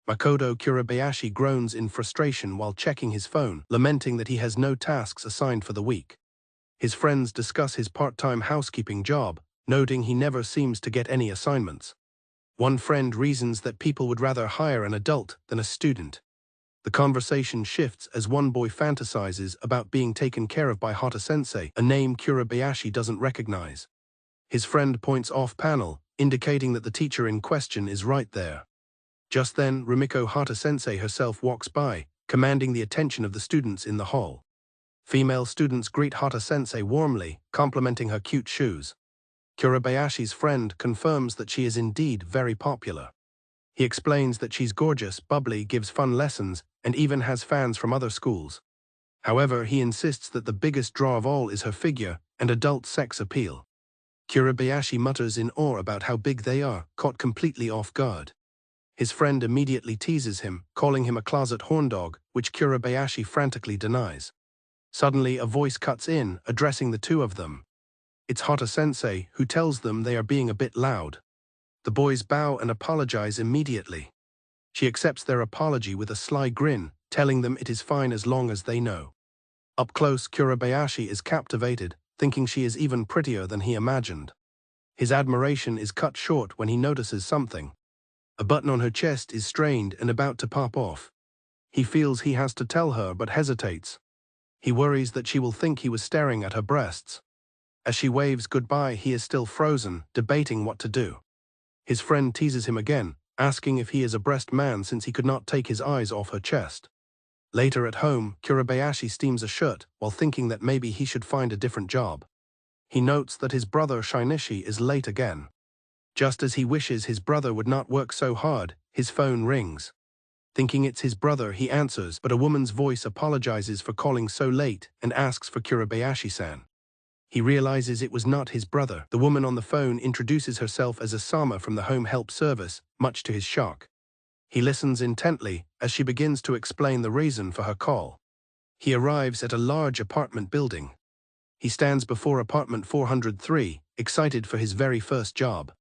Makoto Kurabayashi groans in frustration while checking his phone, lamenting that he has no tasks assigned for the week. His friends discuss his part-time housekeeping job, noting he never seems to get any assignments. One friend reasons that people would rather hire an adult than a student. The conversation shifts as one boy fantasizes about being taken care of by Hata Sensei, a name Kurabayashi doesn't recognize. His friend points off-panel, indicating that the teacher in question is right there. Just then, Rumiko Hata Sensei herself walks by, commanding the attention of the students in the hall. Female students greet Hata Sensei warmly, complimenting her cute shoes. Kurabayashi's friend confirms that she is indeed very popular. He explains that she's gorgeous, bubbly, gives fun lessons, and even has fans from other schools. However, he insists that the biggest draw of all is her figure and adult sex appeal. Kurabayashi mutters in awe about how big they are, caught completely off guard. His friend immediately teases him, calling him a closet horndog, which Kurabayashi frantically denies. Suddenly, a voice cuts in, addressing the two of them. It's Hata Sensei, who tells them they are being a bit loud. The boys bow and apologize immediately. She accepts their apology with a sly grin, telling them it is fine as long as they know. Up close, Kurabayashi is captivated, thinking she is even prettier than he imagined. His admiration is cut short when he notices something. A button on her chest is strained and about to pop off. He feels he has to tell her but hesitates. He worries that she will think he was staring at her breasts. As she waves goodbye, he is still frozen, debating what to do. His friend teases him again, asking if he is a breast man since he could not take his eyes off her chest. Later at home, Kurabayashi steams a shirt while thinking that maybe he should find a different job. He notes that his brother Shinichi is late again. Just as he wishes his brother would not work so hard, his phone rings. Thinking it's his brother, he answers, but a woman's voice apologizes for calling so late and asks for Kurabayashi-san. He realizes it was not his brother. The woman on the phone introduces herself as Asama from the home help service, much to his shock. He listens intently as she begins to explain the reason for her call. He arrives at a large apartment building. He stands before apartment 403, excited for his very first job.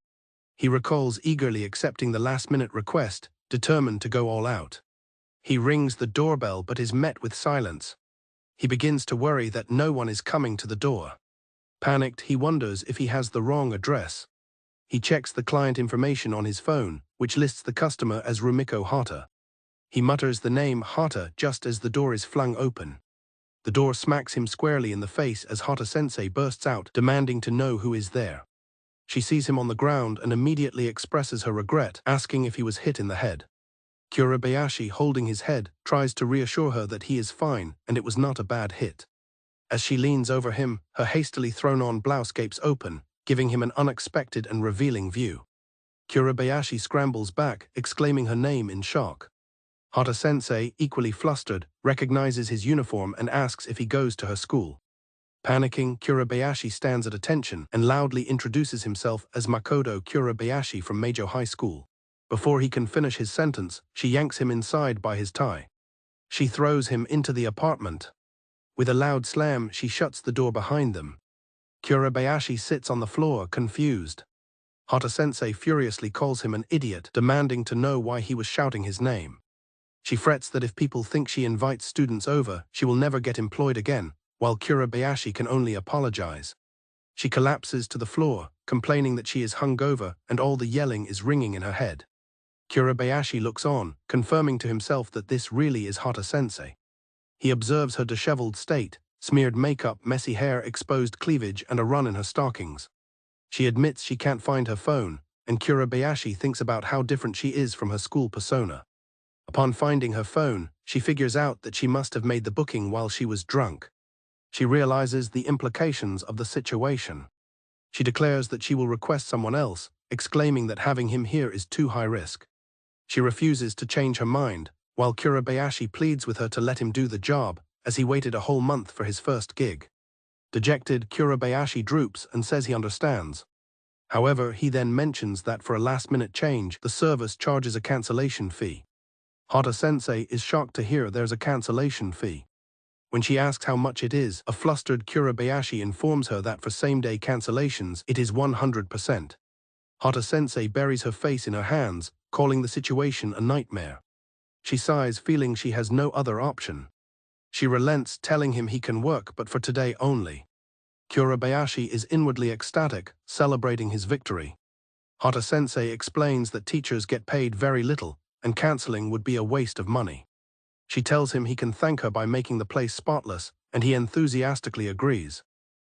He recalls eagerly accepting the last-minute request, determined to go all out. He rings the doorbell but is met with silence. He begins to worry that no one is coming to the door. Panicked, he wonders if he has the wrong address. He checks the client information on his phone, which lists the customer as Rumiko Hata. He mutters the name Hata just as the door is flung open. The door smacks him squarely in the face as Hata Sensei bursts out, demanding to know who is there. She sees him on the ground and immediately expresses her regret, asking if he was hit in the head. Kurabayashi, holding his head, tries to reassure her that he is fine and it was not a bad hit. As she leans over him, her hastily thrown-on blouse gapes open, giving him an unexpected and revealing view. Kurabayashi scrambles back, exclaiming her name in shock. Hata Sensei, equally flustered, recognizes his uniform and asks if he goes to her school. Panicking, Kurabayashi stands at attention and loudly introduces himself as Makoto Kurabayashi from Meijo High School. Before he can finish his sentence, she yanks him inside by his tie. She throws him into the apartment. With a loud slam, she shuts the door behind them. Kurabayashi sits on the floor, confused. Hata Sensei furiously calls him an idiot, demanding to know why he was shouting his name. She frets that if people think she invites students over, she will never get employed again, while Kurabayashi can only apologize. She collapses to the floor, complaining that she is hungover and all the yelling is ringing in her head. Kurabayashi looks on, confirming to himself that this really is Hata Sensei. He observes her disheveled state, smeared makeup, messy hair, exposed cleavage, and a run in her stockings. She admits she can't find her phone, and Kurabayashi thinks about how different she is from her school persona. Upon finding her phone, she figures out that she must have made the booking while she was drunk. She realizes the implications of the situation. She declares that she will request someone else, exclaiming that having him here is too high risk. She refuses to change her mind, while Kurabayashi pleads with her to let him do the job, as he waited a whole month for his first gig. Dejected, Kurabayashi droops and says he understands. However, he then mentions that for a last-minute change, the service charges a cancellation fee. Hata Sensei is shocked to hear there's a cancellation fee. When she asks how much it is, a flustered Kurabayashi informs her that for same-day cancellations, it is 100%. Hata Sensei buries her face in her hands, calling the situation a nightmare. She sighs, feeling she has no other option. She relents, telling him he can work, but for today only. Kurabayashi is inwardly ecstatic, celebrating his victory. Hata Sensei explains that teachers get paid very little, and canceling would be a waste of money. She tells him he can thank her by making the place spotless, and he enthusiastically agrees.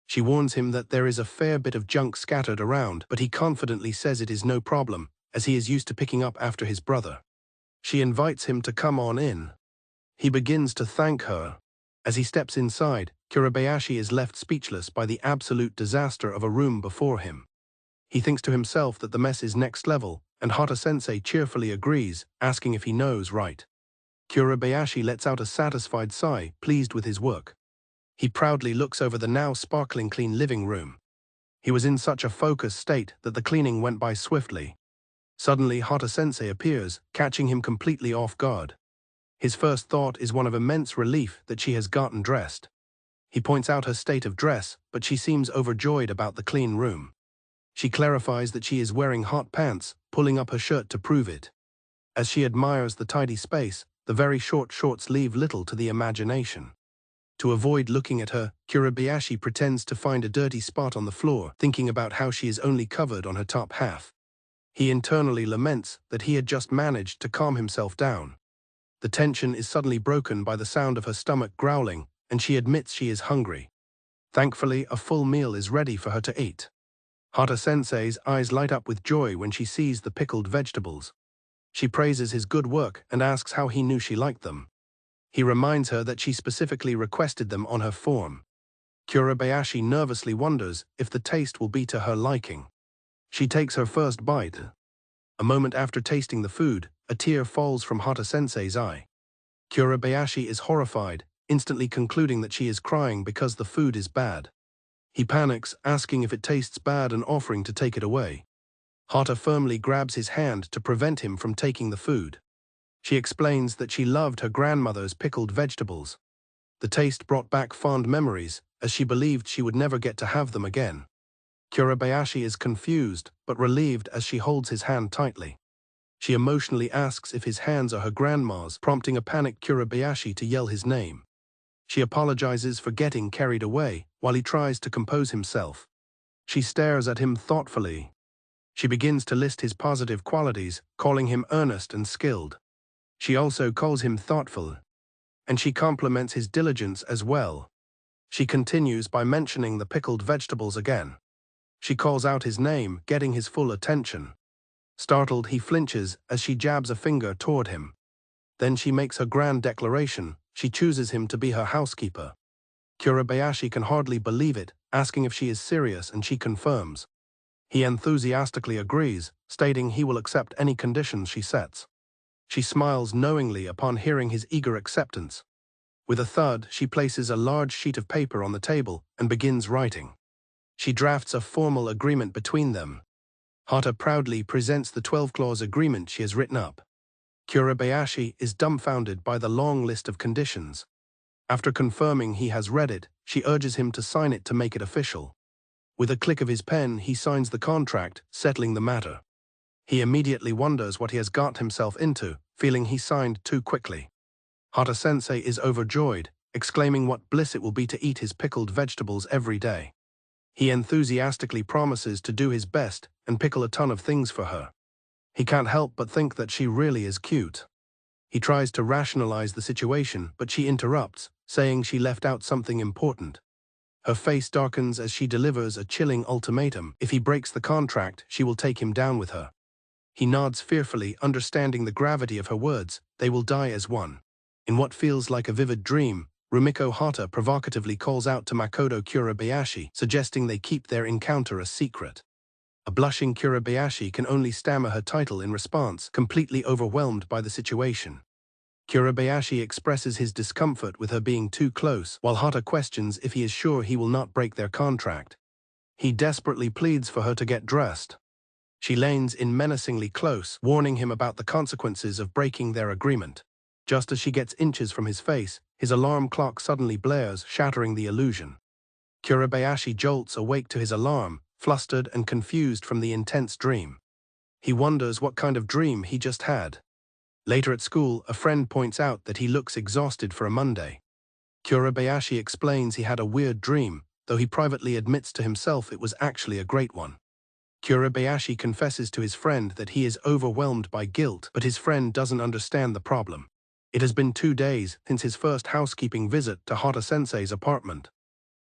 She warns him that there is a fair bit of junk scattered around, but he confidently says it is no problem, as he is used to picking up after his brother. She invites him to come on in. He begins to thank her. As he steps inside, Kurabayashi is left speechless by the absolute disaster of a room before him. He thinks to himself that the mess is next level, and Hata Sensei cheerfully agrees, asking if he knows right. Kurabayashi lets out a satisfied sigh, pleased with his work. He proudly looks over the now sparkling clean living room. He was in such a focused state that the cleaning went by swiftly. Suddenly, Hata Sensei appears, catching him completely off guard. His first thought is one of immense relief that she has gotten dressed. He points out her state of dress, but she seems overjoyed about the clean room. She clarifies that she is wearing hot pants, pulling up her shirt to prove it. As she admires the tidy space, the very short shorts leave little to the imagination. To avoid looking at her, Kurabayashi pretends to find a dirty spot on the floor, thinking about how she is only covered on her top half. He internally laments that he had just managed to calm himself down. The tension is suddenly broken by the sound of her stomach growling, and she admits she is hungry. Thankfully, a full meal is ready for her to eat. Hata Sensei's eyes light up with joy when she sees the pickled vegetables. She praises his good work and asks how he knew she liked them. He reminds her that she specifically requested them on her form. Kurabayashi nervously wonders if the taste will be to her liking. She takes her first bite. A moment after tasting the food, a tear falls from Hata Sensei's eye. Kurabayashi is horrified, instantly concluding that she is crying because the food is bad. He panics, asking if it tastes bad and offering to take it away. Hata firmly grabs his hand to prevent him from taking the food. She explains that she loved her grandmother's pickled vegetables. The taste brought back fond memories, as she believed she would never get to have them again. Kurabayashi is confused, but relieved as she holds his hand tightly. She emotionally asks if his hands are her grandma's, prompting a panicked Kurabayashi to yell his name. She apologizes for getting carried away, while he tries to compose himself. She stares at him thoughtfully. She begins to list his positive qualities, calling him earnest and skilled. She also calls him thoughtful. And she compliments his diligence as well. She continues by mentioning the pickled vegetables again. She calls out his name, getting his full attention. Startled, he flinches as she jabs a finger toward him. Then she makes her grand declaration. She chooses him to be her housekeeper. Kurabayashi can hardly believe it, asking if she is serious, and she confirms. He enthusiastically agrees, stating he will accept any conditions she sets. She smiles knowingly upon hearing his eager acceptance. With a thud, she places a large sheet of paper on the table and begins writing. She drafts a formal agreement between them. Hata proudly presents the 12-clause agreement she has written up. Kurabayashi is dumbfounded by the long list of conditions. After confirming he has read it, she urges him to sign it to make it official. With a click of his pen, he signs the contract, settling the matter. He immediately wonders what he has got himself into, feeling he signed too quickly. Hata Sensei is overjoyed, exclaiming what bliss it will be to eat his pickled vegetables every day. He enthusiastically promises to do his best and pickle a ton of things for her. He can't help but think that she really is cute. He tries to rationalize the situation, but she interrupts, saying she left out something important. Her face darkens as she delivers a chilling ultimatum. If he breaks the contract, she will take him down with her. He nods fearfully, understanding the gravity of her words. They will die as one. In what feels like a vivid dream, Rumiko Hata provocatively calls out to Makoto Kurabayashi, suggesting they keep their encounter a secret. A blushing Kurabayashi can only stammer her title in response, completely overwhelmed by the situation. Kurabayashi expresses his discomfort with her being too close, while Hata questions if he is sure he will not break their contract. He desperately pleads for her to get dressed. She leans in menacingly close, warning him about the consequences of breaking their agreement. Just as she gets inches from his face, his alarm clock suddenly blares, shattering the illusion. Kurabayashi jolts awake to his alarm, flustered and confused from the intense dream. He wonders what kind of dream he just had. Later at school, a friend points out that he looks exhausted for a Monday. Kurabayashi explains he had a weird dream, though he privately admits to himself it was actually a great one. Kurabayashi confesses to his friend that he is overwhelmed by guilt, but his friend doesn't understand the problem. It has been 2 days since his first housekeeping visit to Hata-sensei's apartment.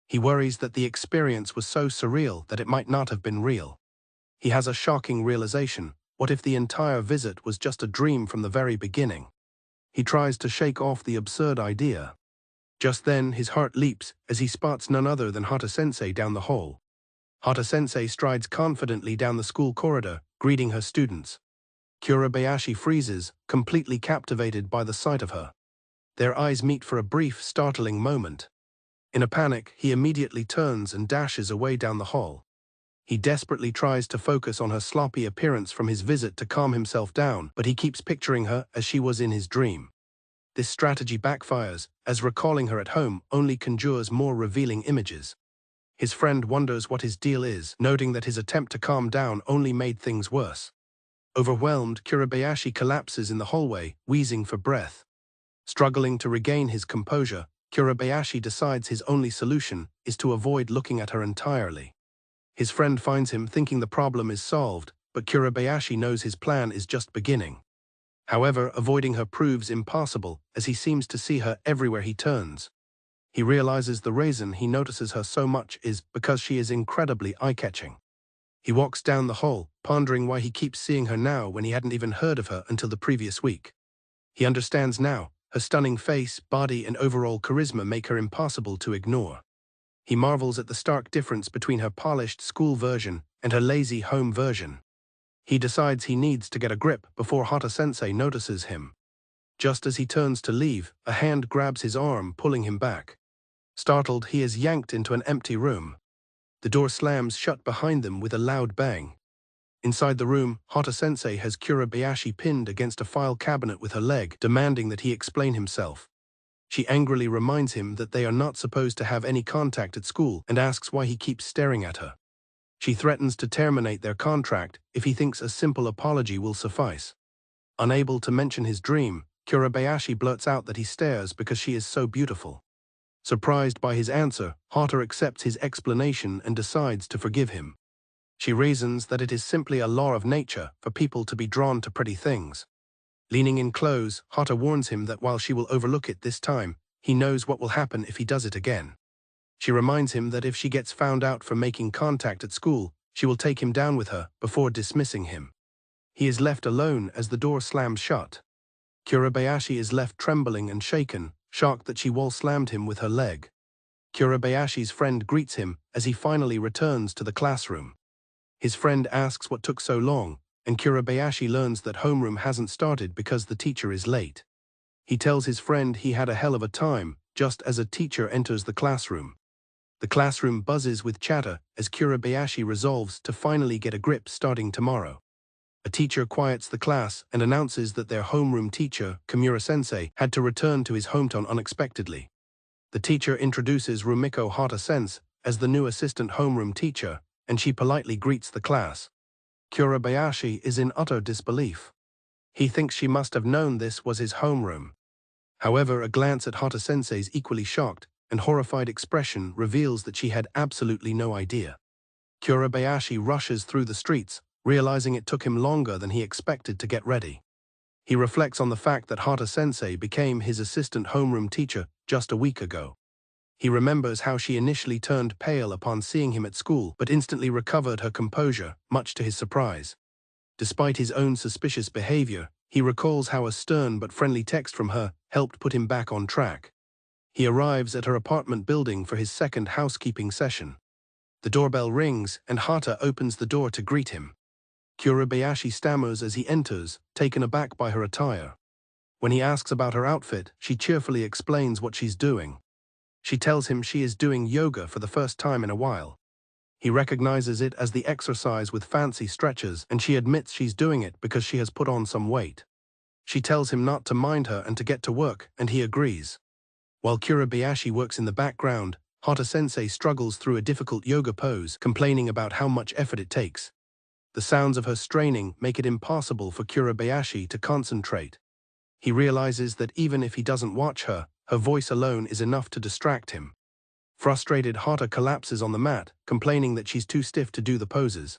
He worries that the experience was so surreal that it might not have been real. He has a shocking realization: what if the entire visit was just a dream from the very beginning? He tries to shake off the absurd idea. Just then, his heart leaps as he spots none other than Hata-sensei down the hall. Hata-sensei strides confidently down the school corridor, greeting her students. Kurabayashi freezes, completely captivated by the sight of her. Their eyes meet for a brief, startling moment. In a panic, he immediately turns and dashes away down the hall. He desperately tries to focus on her sloppy appearance from his visit to calm himself down, but he keeps picturing her as she was in his dream. This strategy backfires, as recalling her at home only conjures more revealing images. His friend wonders what his deal is, noting that his attempt to calm down only made things worse. Overwhelmed, Kurabayashi collapses in the hallway, wheezing for breath. Struggling to regain his composure, Kurabayashi decides his only solution is to avoid looking at her entirely. His friend finds him thinking the problem is solved, but Kurabayashi knows his plan is just beginning. However, avoiding her proves impossible, as he seems to see her everywhere he turns. He realizes the reason he notices her so much is because she is incredibly eye-catching. He walks down the hall, pondering why he keeps seeing her now when he hadn't even heard of her until the previous week. He understands now: her stunning face, body, and overall charisma make her impossible to ignore. He marvels at the stark difference between her polished school version and her lazy home version. He decides he needs to get a grip before Hata-sensei notices him. Just as he turns to leave, a hand grabs his arm, pulling him back. Startled, he is yanked into an empty room. The door slams shut behind them with a loud bang. Inside the room, Hata-sensei has Kurabayashi pinned against a file cabinet with her leg, demanding that he explain himself. She angrily reminds him that they are not supposed to have any contact at school and asks why he keeps staring at her. She threatens to terminate their contract if he thinks a simple apology will suffice. Unable to mention his dream, Kurabayashi blurts out that he stares because she is so beautiful. Surprised by his answer, Hata accepts his explanation and decides to forgive him. She reasons that it is simply a law of nature for people to be drawn to pretty things. Leaning in close, Hata warns him that while she will overlook it this time, he knows what will happen if he does it again. She reminds him that if she gets found out for making contact at school, she will take him down with her before dismissing him. He is left alone as the door slams shut. Kurabayashi is left trembling and shaken, shocked that she wall-slammed him with her leg. Kurabayashi's friend greets him as he finally returns to the classroom. His friend asks what took so long, and Kurabayashi learns that homeroom hasn't started because the teacher is late. He tells his friend he had a hell of a time, just as a teacher enters the classroom. The classroom buzzes with chatter as Kurabayashi resolves to finally get a grip starting tomorrow. A teacher quiets the class and announces that their homeroom teacher, Kimura-sensei, had to return to his hometown unexpectedly. The teacher introduces Rumiko Hata-sensei as the new assistant homeroom teacher, and she politely greets the class. Kurabayashi is in utter disbelief. He thinks she must have known this was his homeroom. However, a glance at Hata-sensei's equally shocked and horrified expression reveals that she had absolutely no idea. Kurabayashi rushes through the streets, realizing it took him longer than he expected to get ready. He reflects on the fact that Hata-sensei became his assistant homeroom teacher just a week ago. He remembers how she initially turned pale upon seeing him at school, but instantly recovered her composure, much to his surprise. Despite his own suspicious behavior, he recalls how a stern but friendly text from her helped put him back on track. He arrives at her apartment building for his second housekeeping session. The doorbell rings, and Hata opens the door to greet him. Kurabayashi stammers as he enters, taken aback by her attire. When he asks about her outfit, she cheerfully explains what she's doing. She tells him she is doing yoga for the first time in a while. He recognizes it as the exercise with fancy stretches, and she admits she's doing it because she has put on some weight. She tells him not to mind her and to get to work, and he agrees. While Kurabayashi works in the background, Hata-sensei struggles through a difficult yoga pose, complaining about how much effort it takes. The sounds of her straining make it impossible for Kurabayashi to concentrate. He realizes that even if he doesn't watch her, her voice alone is enough to distract him. Frustrated, Hata collapses on the mat, complaining that she's too stiff to do the poses.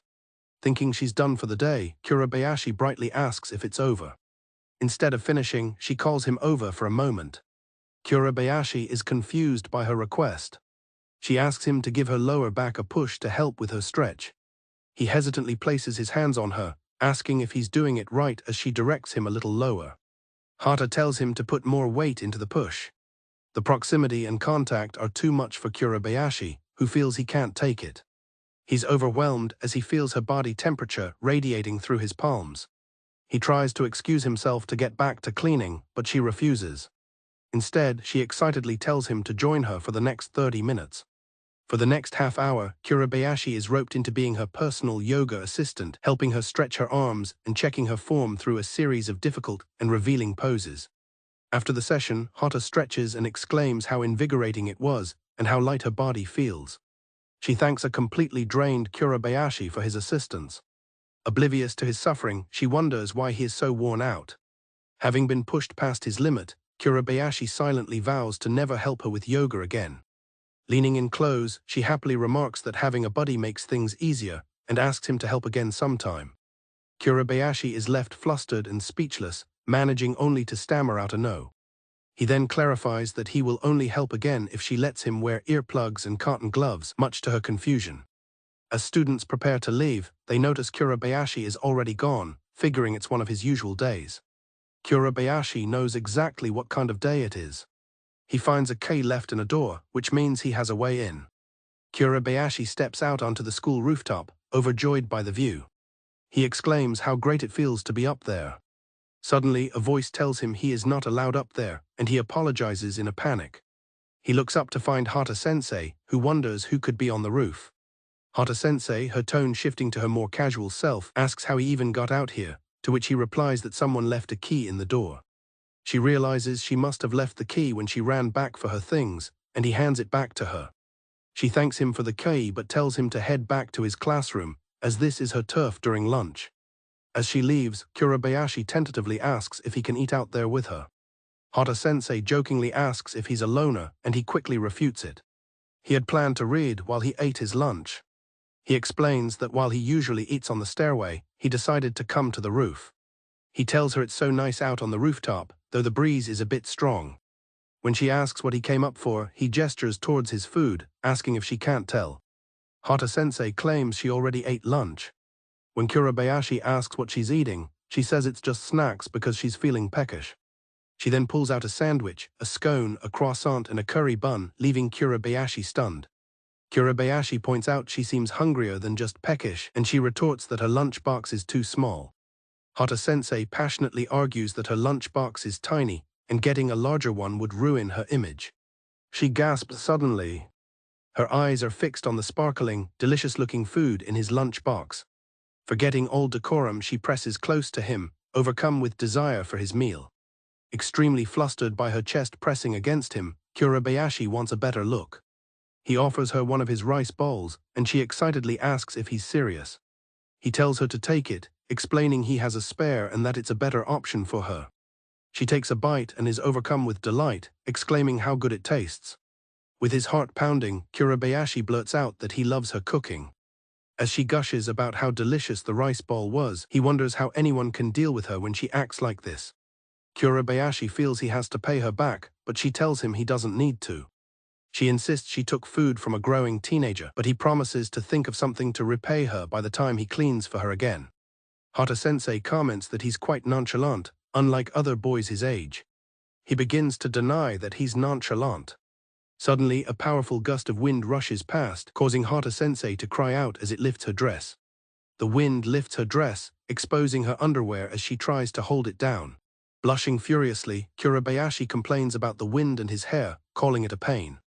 Thinking she's done for the day, Kurabayashi brightly asks if it's over. Instead of finishing, she calls him over for a moment. Kurabayashi is confused by her request. She asks him to give her lower back a push to help with her stretch. He hesitantly places his hands on her, asking if he's doing it right as she directs him a little lower. Hata tells him to put more weight into the push. The proximity and contact are too much for Kurabayashi, who feels he can't take it. He's overwhelmed as he feels her body temperature radiating through his palms. He tries to excuse himself to get back to cleaning, but she refuses. Instead, she excitedly tells him to join her for the next 30 minutes. For the next half hour, Kurabayashi is roped into being her personal yoga assistant, helping her stretch her arms and checking her form through a series of difficult and revealing poses. After the session, Hata stretches and exclaims how invigorating it was and how light her body feels. She thanks a completely drained Kurabayashi for his assistance. Oblivious to his suffering, she wonders why he is so worn out. Having been pushed past his limit, Kurabayashi silently vows to never help her with yoga again. Leaning in close, she happily remarks that having a buddy makes things easier and asks him to help again sometime. Kurabayashi is left flustered and speechless, managing only to stammer out a no. He then clarifies that he will only help again if she lets him wear earplugs and cotton gloves, much to her confusion. As students prepare to leave, they notice Kurabayashi is already gone, figuring it's one of his usual days. Kurabayashi knows exactly what kind of day it is. He finds a key left in a door, which means he has a way in. Kurabayashi steps out onto the school rooftop, overjoyed by the view. He exclaims how great it feels to be up there. Suddenly, a voice tells him he is not allowed up there, and he apologizes in a panic. He looks up to find Hata Sensei, who wonders who could be on the roof. Hata Sensei, her tone shifting to her more casual self, asks how he even got out here, to which he replies that someone left a key in the door. She realizes she must have left the key when she ran back for her things, and he hands it back to her. She thanks him for the key but tells him to head back to his classroom, as this is her turf during lunch. As she leaves, Kurabayashi tentatively asks if he can eat out there with her. Hata Sensei jokingly asks if he's a loner, and he quickly refutes it. He had planned to read while he ate his lunch. He explains that while he usually eats on the stairway, he decided to come to the roof. He tells her it's so nice out on the rooftop, though the breeze is a bit strong. When she asks what he came up for, he gestures towards his food, asking if she can't tell. Hata Sensei claims she already ate lunch. When Kurabayashi asks what she's eating, she says it's just snacks because she's feeling peckish. She then pulls out a sandwich, a scone, a croissant, and a curry bun, leaving Kurabayashi stunned. Kurabayashi points out she seems hungrier than just peckish, and she retorts that her lunchbox is too small. Hata Sensei passionately argues that her lunchbox is tiny, and getting a larger one would ruin her image. She gasps suddenly. Her eyes are fixed on the sparkling, delicious-looking food in his lunchbox. Forgetting all decorum, she presses close to him, overcome with desire for his meal. Extremely flustered by her chest pressing against him, Kurabayashi wants a better look. He offers her one of his rice bowls, and she excitedly asks if he's serious. He tells her to take it, explaining he has a spare and that it's a better option for her. She takes a bite and is overcome with delight, exclaiming how good it tastes. With his heart pounding, Kurabayashi blurts out that he loves her cooking. As she gushes about how delicious the rice bowl was, he wonders how anyone can deal with her when she acts like this. Kurabayashi feels he has to pay her back, but she tells him he doesn't need to. She insists she took food from a growing teenager, but he promises to think of something to repay her by the time he cleans for her again. Hata Sensei comments that he's quite nonchalant, unlike other boys his age. He begins to deny that he's nonchalant. Suddenly, a powerful gust of wind rushes past, causing Hata Sensei to cry out as it lifts her dress. The wind lifts her dress, exposing her underwear as she tries to hold it down. Blushing furiously, Kurabayashi complains about the wind and his hair, calling it a pain.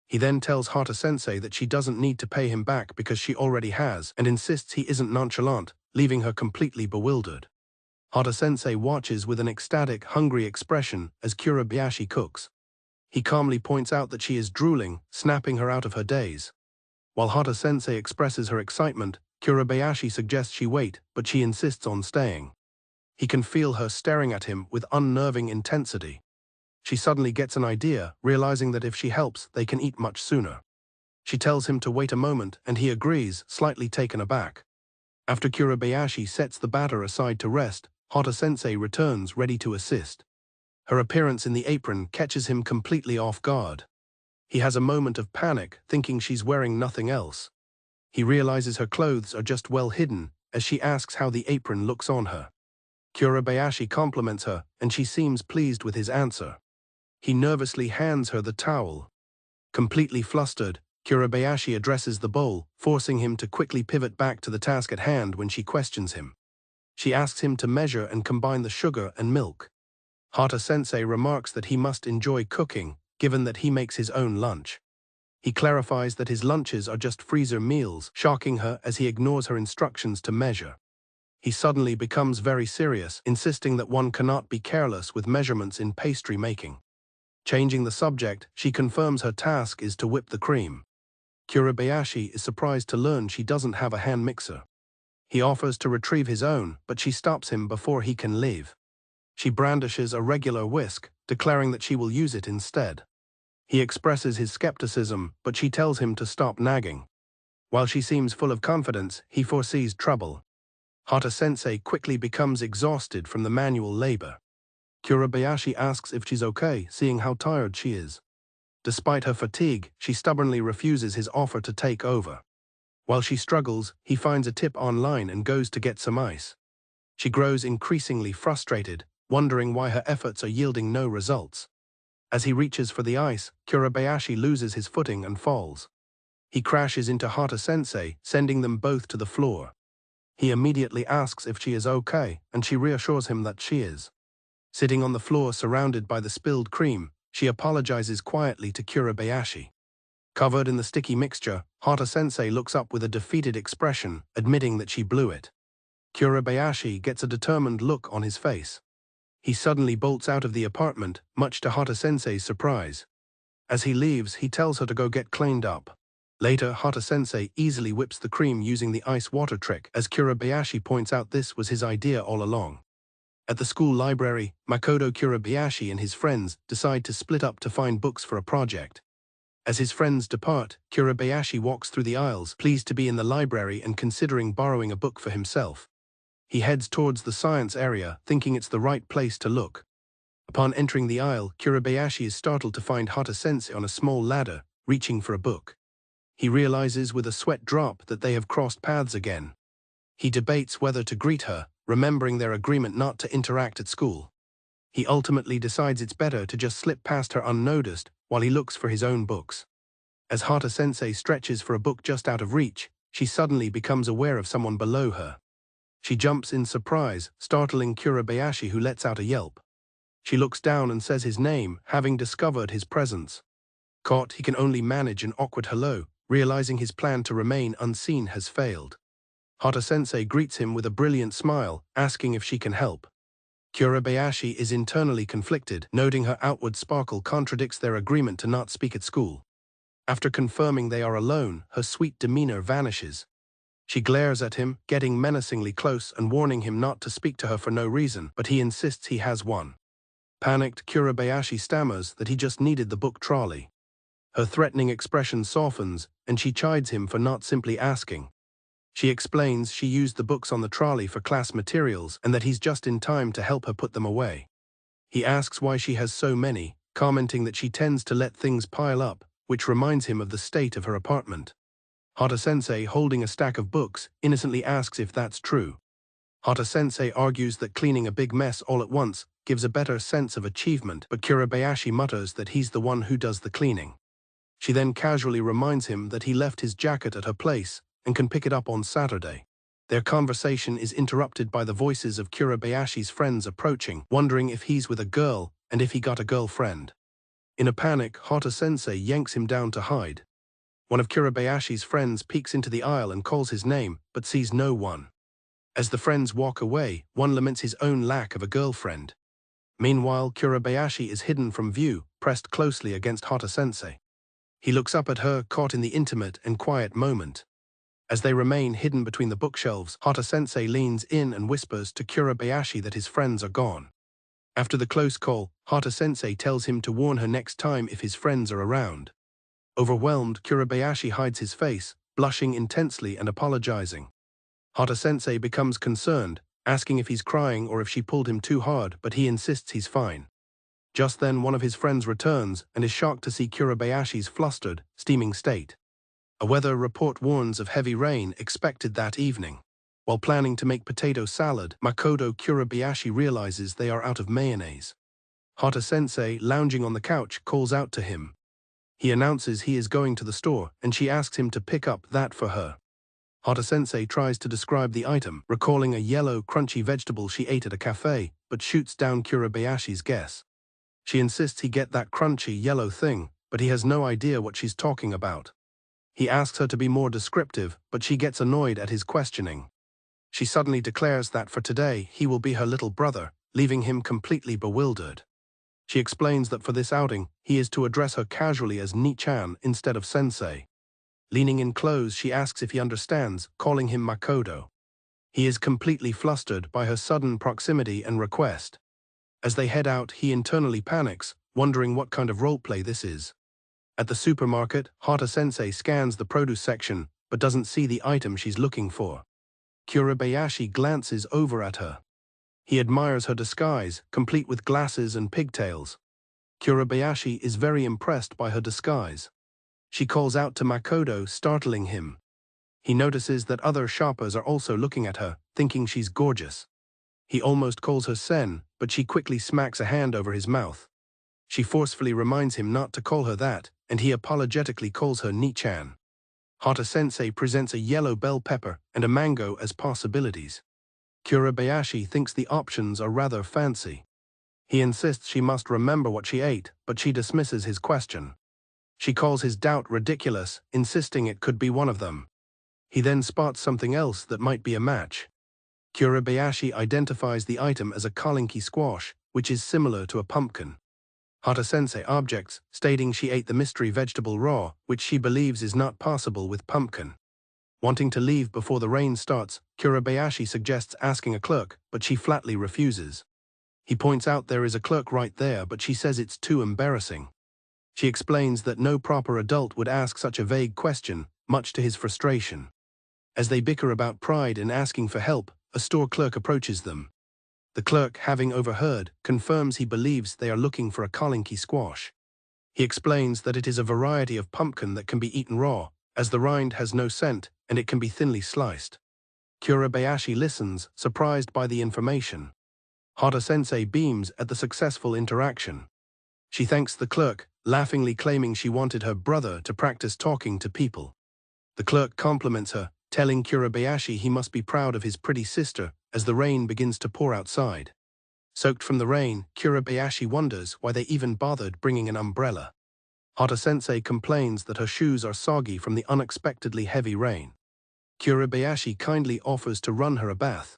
He then tells Hata Sensei that she doesn't need to pay him back because she already has, and insists he isn't nonchalant, leaving her completely bewildered. Hata Sensei watches with an ecstatic, hungry expression as Kurabayashi cooks. He calmly points out that she is drooling, snapping her out of her daze. While Hata Sensei expresses her excitement, Kurabayashi suggests she wait, but she insists on staying. He can feel her staring at him with unnerving intensity. She suddenly gets an idea, realizing that if she helps, they can eat much sooner. She tells him to wait a moment, and he agrees, slightly taken aback. After Kurabayashi sets the batter aside to rest, Hata-sensei returns ready to assist. Her appearance in the apron catches him completely off guard. He has a moment of panic, thinking she's wearing nothing else. He realizes her clothes are just well hidden, as she asks how the apron looks on her. Kurabayashi compliments her, and she seems pleased with his answer. He nervously hands her the towel. Completely flustered, Kurabayashi addresses the bowl, forcing him to quickly pivot back to the task at hand when she questions him. She asks him to measure and combine the sugar and milk. Hata-sensei remarks that he must enjoy cooking, given that he makes his own lunch. He clarifies that his lunches are just freezer meals, shocking her as he ignores her instructions to measure. He suddenly becomes very serious, insisting that one cannot be careless with measurements in pastry making. Changing the subject, she confirms her task is to whip the cream. Kurabayashi is surprised to learn she doesn't have a hand mixer. He offers to retrieve his own, but she stops him before he can leave. She brandishes a regular whisk, declaring that she will use it instead. He expresses his skepticism, but she tells him to stop nagging. While she seems full of confidence, he foresees trouble. Hata-sensei quickly becomes exhausted from the manual labor. Kurabayashi asks if she's okay, seeing how tired she is. Despite her fatigue, she stubbornly refuses his offer to take over. While she struggles, he finds a tip online and goes to get some ice. She grows increasingly frustrated, wondering why her efforts are yielding no results. As he reaches for the ice, Kurabayashi loses his footing and falls. He crashes into Hata-sensei, sending them both to the floor. He immediately asks if she is okay, and she reassures him that she is. Sitting on the floor surrounded by the spilled cream, she apologizes quietly to Kurabayashi. Covered in the sticky mixture, Hata-sensei looks up with a defeated expression, admitting that she blew it. Kurabayashi gets a determined look on his face. He suddenly bolts out of the apartment, much to Hata-sensei's surprise. As he leaves, he tells her to go get cleaned up. Later, Hata-sensei easily whips the cream using the ice-water trick, as Kurabayashi points out this was his idea all along. At the school library, Makoto Kurabayashi and his friends decide to split up to find books for a project. As his friends depart, Kurabayashi walks through the aisles, pleased to be in the library and considering borrowing a book for himself. He heads towards the science area, thinking it's the right place to look. Upon entering the aisle, Kurabayashi is startled to find Hata-sensei on a small ladder, reaching for a book. He realizes with a sweat drop that they have crossed paths again. He debates whether to greet her, remembering their agreement not to interact at school. He ultimately decides it's better to just slip past her unnoticed while he looks for his own books. As Hata-sensei stretches for a book just out of reach, she suddenly becomes aware of someone below her. She jumps in surprise, startling Kurabayashi, who lets out a yelp. She looks down and says his name, having discovered his presence. Caught, he can only manage an awkward hello, realizing his plan to remain unseen has failed. Hata-sensei greets him with a brilliant smile, asking if she can help. Kurabayashi is internally conflicted, noting her outward sparkle contradicts their agreement to not speak at school. After confirming they are alone, her sweet demeanor vanishes. She glares at him, getting menacingly close and warning him not to speak to her for no reason, but he insists he has one. Panicked, Kurabayashi stammers that he just needed the book trolley. Her threatening expression softens, and she chides him for not simply asking. She explains she used the books on the trolley for class materials and that he's just in time to help her put them away. He asks why she has so many, commenting that she tends to let things pile up, which reminds him of the state of her apartment. Hata-sensei, holding a stack of books, innocently asks if that's true. Hata-sensei argues that cleaning a big mess all at once gives a better sense of achievement, but Kurabayashi mutters that he's the one who does the cleaning. She then casually reminds him that he left his jacket at her place and can pick it up on Saturday. Their conversation is interrupted by the voices of Kurabayashi's friends approaching, wondering if he's with a girl and if he got a girlfriend. In a panic, Hata-sensei yanks him down to hide. One of Kurabayashi's friends peeks into the aisle and calls his name, but sees no one. As the friends walk away, one laments his own lack of a girlfriend. Meanwhile, Kurabayashi is hidden from view, pressed closely against Hata-sensei. He looks up at her, caught in the intimate and quiet moment. As they remain hidden between the bookshelves, Hata-sensei leans in and whispers to Kurabayashi that his friends are gone. After the close call, Hata-sensei tells him to warn her next time if his friends are around. Overwhelmed, Kurabayashi hides his face, blushing intensely and apologizing. Hata-sensei becomes concerned, asking if he's crying or if she pulled him too hard, but he insists he's fine. Just then one of his friends returns and is shocked to see Kurabayashi's flustered, steaming state. A weather report warns of heavy rain expected that evening. While planning to make potato salad, Makoto Kurabayashi realizes they are out of mayonnaise. Hata-sensei, lounging on the couch, calls out to him. He announces he is going to the store, and she asks him to pick up that for her. Hata-sensei tries to describe the item, recalling a yellow, crunchy vegetable she ate at a cafe, but shoots down Kurabayashi's guess. She insists he get that crunchy, yellow thing, but he has no idea what she's talking about. He asks her to be more descriptive, but she gets annoyed at his questioning. She suddenly declares that for today, he will be her little brother, leaving him completely bewildered. She explains that for this outing, he is to address her casually as Ni-chan instead of Sensei. Leaning in close, she asks if he understands, calling him Makoto. He is completely flustered by her sudden proximity and request. As they head out, he internally panics, wondering what kind of roleplay this is. At the supermarket, Hata-sensei scans the produce section, but doesn't see the item she's looking for. Kurabayashi glances over at her. He admires her disguise, complete with glasses and pigtails. Kurabayashi is very impressed by her disguise. She calls out to Makoto, startling him. He notices that other shoppers are also looking at her, thinking she's gorgeous. He almost calls her Sen, but she quickly smacks a hand over his mouth. She forcefully reminds him not to call her that, and he apologetically calls her Ni-chan. Hata-sensei presents a yellow bell pepper and a mango as possibilities. Kurabayashi thinks the options are rather fancy. He insists she must remember what she ate, but she dismisses his question. She calls his doubt ridiculous, insisting it could be one of them. He then spots something else that might be a match. Kurabayashi identifies the item as a kalinki squash, which is similar to a pumpkin. Hata-sensei objects, stating she ate the mystery vegetable raw, which she believes is not possible with pumpkin. Wanting to leave before the rain starts, Kurabayashi suggests asking a clerk, but she flatly refuses. He points out there is a clerk right there, but she says it's too embarrassing. She explains that no proper adult would ask such a vague question, much to his frustration. As they bicker about pride in asking for help, a store clerk approaches them. The clerk, having overheard, confirms he believes they are looking for a kalinki squash. He explains that it is a variety of pumpkin that can be eaten raw, as the rind has no scent and it can be thinly sliced. Kurabayashi listens, surprised by the information. Hata-sensei beams at the successful interaction. She thanks the clerk, laughingly claiming she wanted her brother to practice talking to people. The clerk compliments her, telling Kurabayashi he must be proud of his pretty sister as the rain begins to pour outside. Soaked from the rain, Kurabayashi wonders why they even bothered bringing an umbrella. Hata-sensei complains that her shoes are soggy from the unexpectedly heavy rain. Kurabayashi kindly offers to run her a bath.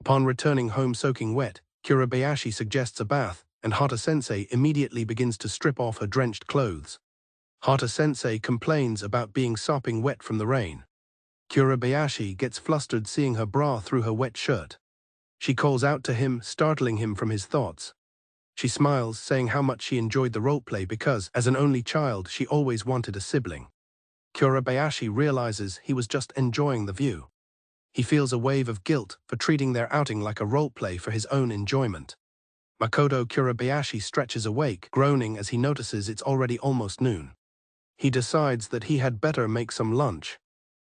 Upon returning home soaking wet, Kurabayashi suggests a bath, and Hata-sensei immediately begins to strip off her drenched clothes. Hata-sensei complains about being sopping wet from the rain. Kurabayashi gets flustered seeing her bra through her wet shirt. She calls out to him, startling him from his thoughts. She smiles, saying how much she enjoyed the roleplay because, as an only child, she always wanted a sibling. Kurabayashi realizes he was just enjoying the view. He feels a wave of guilt for treating their outing like a roleplay for his own enjoyment. Makoto Kurabayashi stretches awake, groaning as he notices it's already almost noon. He decides that he had better make some lunch.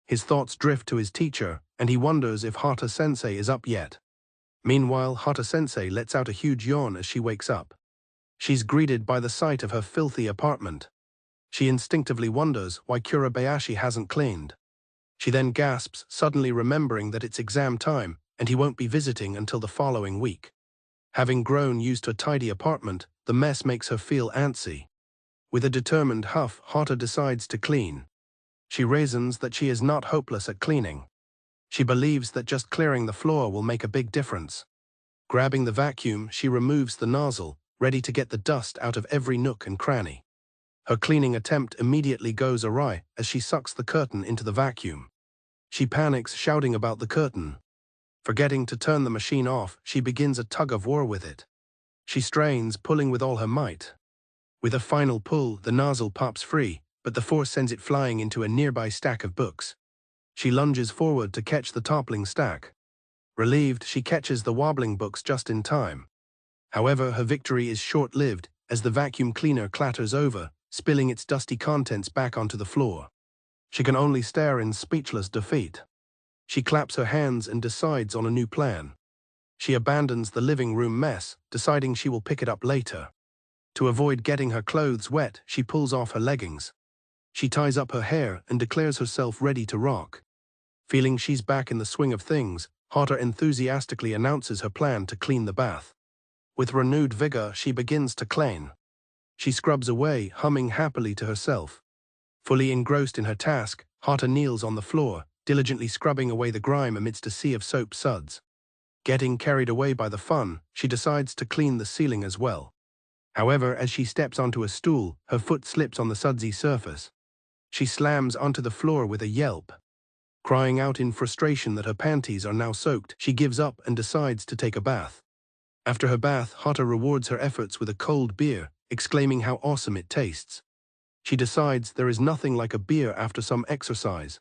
His thoughts drift to his teacher, and he wonders if Hata-sensei is up yet. Meanwhile, Hata-sensei lets out a huge yawn as she wakes up. She's greeted by the sight of her filthy apartment. She instinctively wonders why Kurabayashi hasn't cleaned. She then gasps, suddenly remembering that it's exam time, and he won't be visiting until the following week. Having grown used to a tidy apartment, the mess makes her feel antsy. With a determined huff, Hata decides to clean. She reasons that she is not hopeless at cleaning. She believes that just clearing the floor will make a big difference. Grabbing the vacuum, she removes the nozzle, ready to get the dust out of every nook and cranny. Her cleaning attempt immediately goes awry as she sucks the curtain into the vacuum. She panics, shouting about the curtain. Forgetting to turn the machine off, she begins a tug-of-war with it. She strains, pulling with all her might. With a final pull, the nozzle pops free, but the force sends it flying into a nearby stack of books. She lunges forward to catch the toppling stack. Relieved, she catches the wobbling books just in time. However, her victory is short-lived as the vacuum cleaner clatters over, spilling its dusty contents back onto the floor. She can only stare in speechless defeat. She claps her hands and decides on a new plan. She abandons the living room mess, deciding she will pick it up later. To avoid getting her clothes wet, she pulls off her leggings. She ties up her hair and declares herself ready to rock. Feeling she's back in the swing of things, Haru enthusiastically announces her plan to clean the bath. With renewed vigor, she begins to clean. She scrubs away, humming happily to herself. Fully engrossed in her task, Haru kneels on the floor, diligently scrubbing away the grime amidst a sea of soap suds. Getting carried away by the fun, she decides to clean the ceiling as well. However, as she steps onto a stool, her foot slips on the sudsy surface. She slams onto the floor with a yelp. Crying out in frustration that her panties are now soaked, she gives up and decides to take a bath. After her bath, Haru rewards her efforts with a cold beer, exclaiming how awesome it tastes. She decides there is nothing like a beer after some exercise.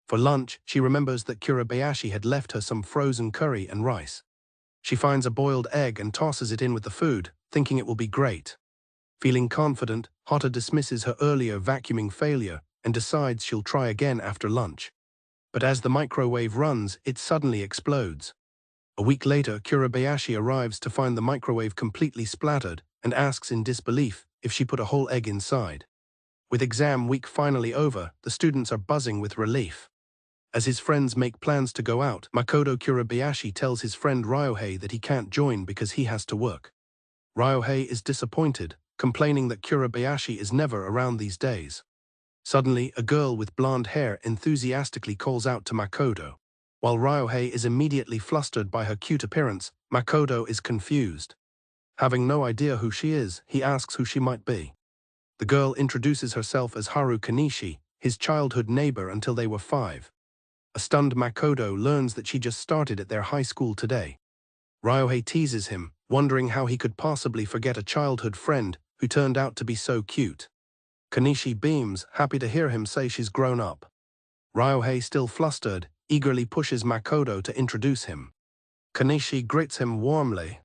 For lunch, she remembers that Kurabayashi had left her some frozen curry and rice. She finds a boiled egg and tosses it in with the food, thinking it will be great. Feeling confident, Haru dismisses her earlier vacuuming failure and decides she'll try again after lunch. But as the microwave runs, it suddenly explodes. A week later, Kurabayashi arrives to find the microwave completely splattered and asks in disbelief if she put a whole egg inside. With exam week finally over, the students are buzzing with relief. As his friends make plans to go out, Makoto Kurabayashi tells his friend Ryohei that he can't join because he has to work. Ryohei is disappointed, complaining that Kurabayashi is never around these days. Suddenly, a girl with blonde hair enthusiastically calls out to Makoto. While Ryohei is immediately flustered by her cute appearance, Makoto is confused. Having no idea who she is, he asks who she might be. The girl introduces herself as Haru Kanishi, his childhood neighbor until they were 5. A stunned Makoto learns that she just started at their high school today. Ryohei teases him, wondering how he could possibly forget a childhood friend who turned out to be so cute. Kanishi beams, happy to hear him say she's grown up. Ryohei, still flustered, eagerly pushes Makoto to introduce him. Kanishi greets him warmly.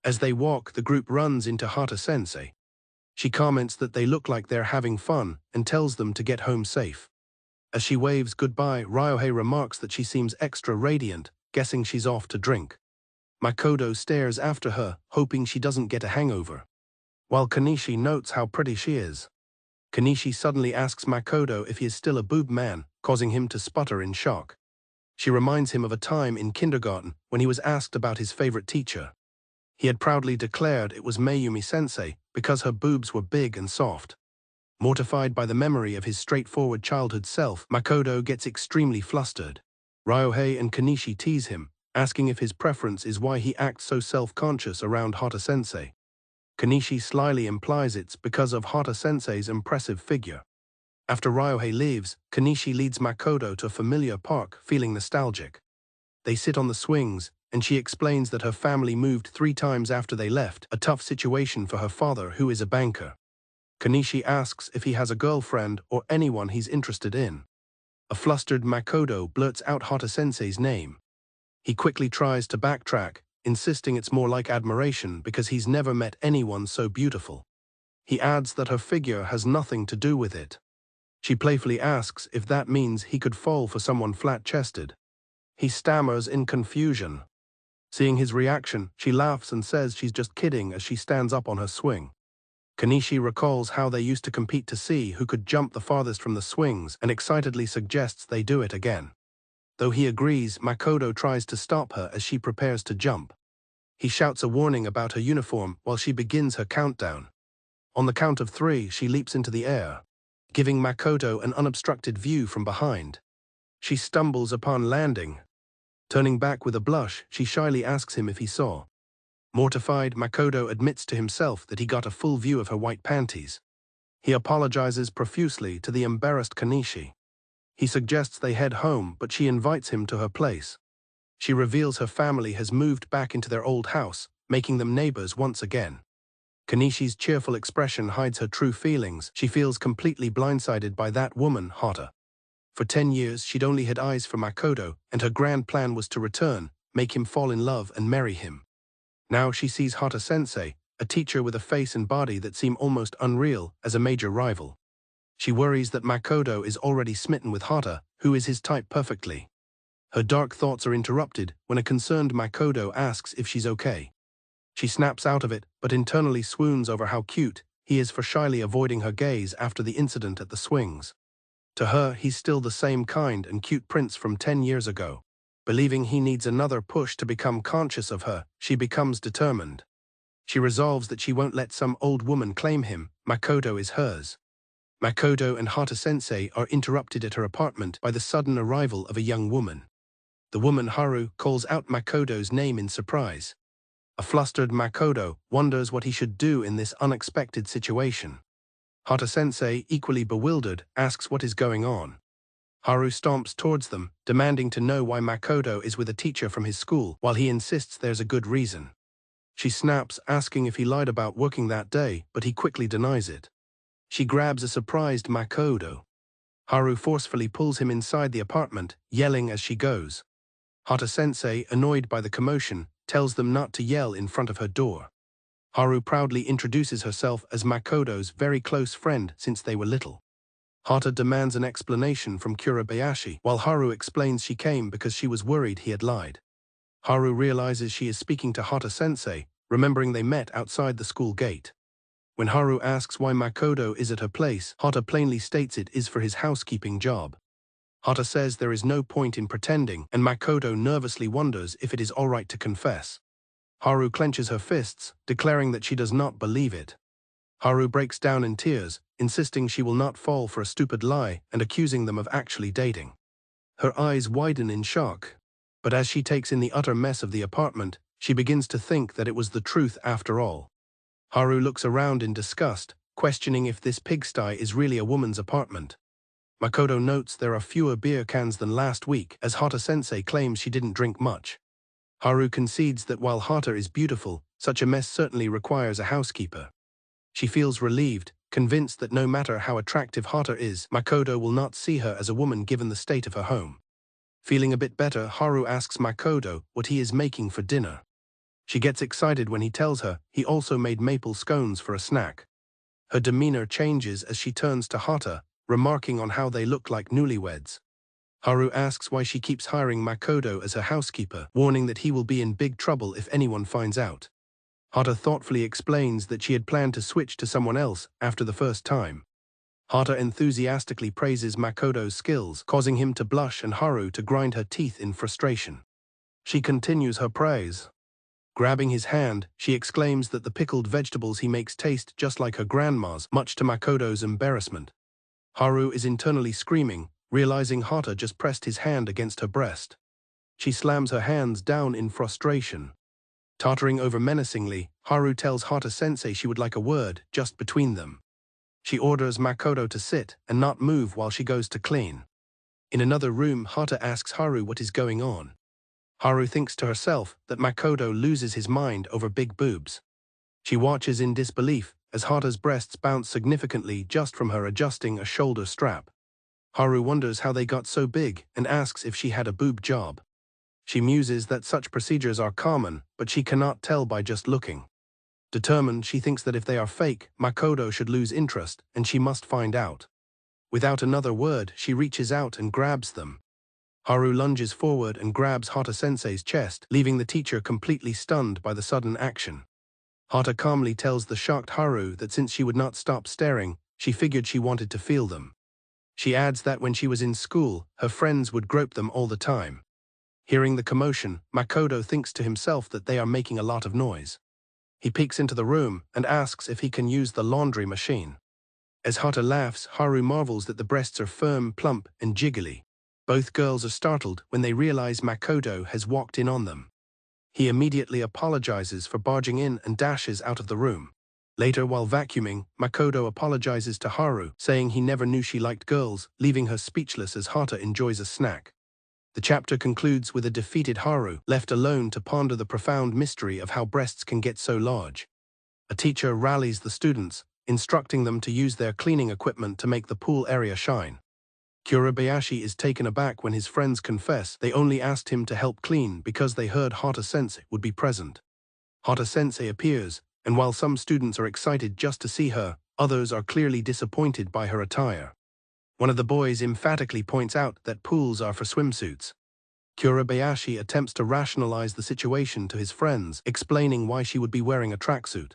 As they walk, the group runs into Haru Sensei. She comments that they look like they're having fun and tells them to get home safe. As she waves goodbye, Ryohei remarks that she seems extra radiant, guessing she's off to drink. Makoto stares after her, hoping she doesn't get a hangover. While Kanishi notes how pretty she is. Kanishi suddenly asks Makoto if he is still a boob man, causing him to sputter in shock. She reminds him of a time in kindergarten when he was asked about his favorite teacher. He had proudly declared it was Mayumi Sensei because her boobs were big and soft. Mortified by the memory of his straightforward childhood self, Makoto gets extremely flustered. Ryohei and Kanishi tease him, asking if his preference is why he acts so self-conscious around Haru Sensei. Kanishi slyly implies it's because of Haru Sensei's impressive figure. After Ryohei leaves, Kanishi leads Makoto to a familiar park, feeling nostalgic. They sit on the swings, and she explains that her family moved 3 times after they left, a tough situation for her father, who is a banker. Kanishi asks if he has a girlfriend or anyone he's interested in. A flustered Makoto blurts out Haru Sensei's name. He quickly tries to backtrack, insisting it's more like admiration because he's never met anyone so beautiful. He adds that her figure has nothing to do with it. She playfully asks if that means he could fall for someone flat-chested. He stammers in confusion. Seeing his reaction, she laughs and says she's just kidding as she stands up on her swing. Kanishi recalls how they used to compete to see who could jump the farthest from the swings and excitedly suggests they do it again. Though he agrees, Makoto tries to stop her as she prepares to jump. He shouts a warning about her uniform while she begins her countdown. On the count of 3, she leaps into the air, giving Makoto an unobstructed view from behind. She stumbles upon landing. Turning back with a blush, she shyly asks him if he saw. Mortified, Makoto admits to himself that he got a full view of her white panties. He apologizes profusely to the embarrassed Kanishi. He suggests they head home, but she invites him to her place. She reveals her family has moved back into their old house, making them neighbors once again. Kanishi's cheerful expression hides her true feelings. She feels completely blindsided by that woman, Haru. For 10 years, she'd only had eyes for Makoto, and her grand plan was to return, make him fall in love and marry him. Now she sees Haru Sensei, a teacher with a face and body that seem almost unreal, as a major rival. She worries that Makoto is already smitten with Haru, who is his type perfectly. Her dark thoughts are interrupted when a concerned Makoto asks if she's okay. She snaps out of it, but internally swoons over how cute he is for shyly avoiding her gaze after the incident at the swings. To her, he's still the same kind and cute prince from 10 years ago. Believing he needs another push to become conscious of her, she becomes determined. She resolves that she won't let some old woman claim him. Makoto is hers. Makoto and Haru Sensei are interrupted at her apartment by the sudden arrival of a young woman. The woman Haru calls out Makoto's name in surprise. A flustered Makoto wonders what he should do in this unexpected situation. Haru Sensei, equally bewildered, asks what is going on. Haru stomps towards them, demanding to know why Makoto is with a teacher from his school, while he insists there's a good reason. She snaps, asking if he lied about working that day, but he quickly denies it. She grabs a surprised Makoto. Haru forcefully pulls him inside the apartment, yelling as she goes. Haru Sensei, annoyed by the commotion, tells them not to yell in front of her door. Haru proudly introduces herself as Makoto's very close friend since they were little. Haru demands an explanation from Kurabayashi, while Haru explains she came because she was worried he had lied. Haru realizes she is speaking to Haru Sensei, remembering they met outside the school gate. When Haru asks why Makoto is at her place, Haru plainly states it is for his housekeeping job. Haru says there is no point in pretending, and Makoto nervously wonders if it is alright to confess. Haru clenches her fists, declaring that she does not believe it. Haru breaks down in tears, insisting she will not fall for a stupid lie and accusing them of actually dating. Her eyes widen in shock. But as she takes in the utter mess of the apartment, she begins to think that it was the truth after all. Haru looks around in disgust, questioning if this pigsty is really a woman's apartment. Makoto notes there are fewer beer cans than last week, as Haru Sensei claims she didn't drink much. Haru concedes that while Haru is beautiful, such a mess certainly requires a housekeeper. She feels relieved, convinced that no matter how attractive Haru is, Makoto will not see her as a woman given the state of her home. Feeling a bit better, Haru asks Makoto what he is making for dinner. She gets excited when he tells her he also made maple scones for a snack. Her demeanor changes as she turns to Haru, remarking on how they look like newlyweds. Haru asks why she keeps hiring Makoto as her housekeeper, warning that he will be in big trouble if anyone finds out. Haru thoughtfully explains that she had planned to switch to someone else after the first time. Haru enthusiastically praises Makoto's skills, causing him to blush and Haru to grind her teeth in frustration. She continues her praise. Grabbing his hand, she exclaims that the pickled vegetables he makes taste just like her grandma's, much to Makoto's embarrassment. Haru is internally screaming, realizing Haru just pressed his hand against her breast. She slams her hands down in frustration. Tottering over menacingly, Haru tells Haru Sensei she would like a word just between them. She orders Makoto to sit and not move while she goes to clean. In another room, Haru asks Haru what is going on. Haru thinks to herself that Makoto loses his mind over big boobs. She watches in disbelief as Haru's breasts bounce significantly just from her adjusting a shoulder strap. Haru wonders how they got so big and asks if she had a boob job. She muses that such procedures are common, but she cannot tell by just looking. Determined, she thinks that if they are fake, Makoto should lose interest, and she must find out. Without another word, she reaches out and grabs them. Haru lunges forward and grabs Haru Sensei's chest, leaving the teacher completely stunned by the sudden action. Haru calmly tells the shocked Haru that since she would not stop staring, she figured she wanted to feel them. She adds that when she was in school, her friends would grope them all the time. Hearing the commotion, Makoto thinks to himself that they are making a lot of noise. He peeks into the room and asks if he can use the laundry machine. As Haru laughs, Haru marvels that the breasts are firm, plump, and jiggly. Both girls are startled when they realize Makoto has walked in on them. He immediately apologizes for barging in and dashes out of the room. Later, while vacuuming, Makoto apologizes to Haru, saying he never knew she liked girls, leaving her speechless as Hata enjoys a snack. The chapter concludes with a defeated Haru, left alone to ponder the profound mystery of how breasts can get so large. A teacher rallies the students, instructing them to use their cleaning equipment to make the pool area shine. Kurabayashi is taken aback when his friends confess they only asked him to help clean because they heard Hata Sensei would be present. Hata Sensei appears, and while some students are excited just to see her, others are clearly disappointed by her attire. One of the boys emphatically points out that pools are for swimsuits. Kurabayashi attempts to rationalize the situation to his friends, explaining why she would be wearing a tracksuit.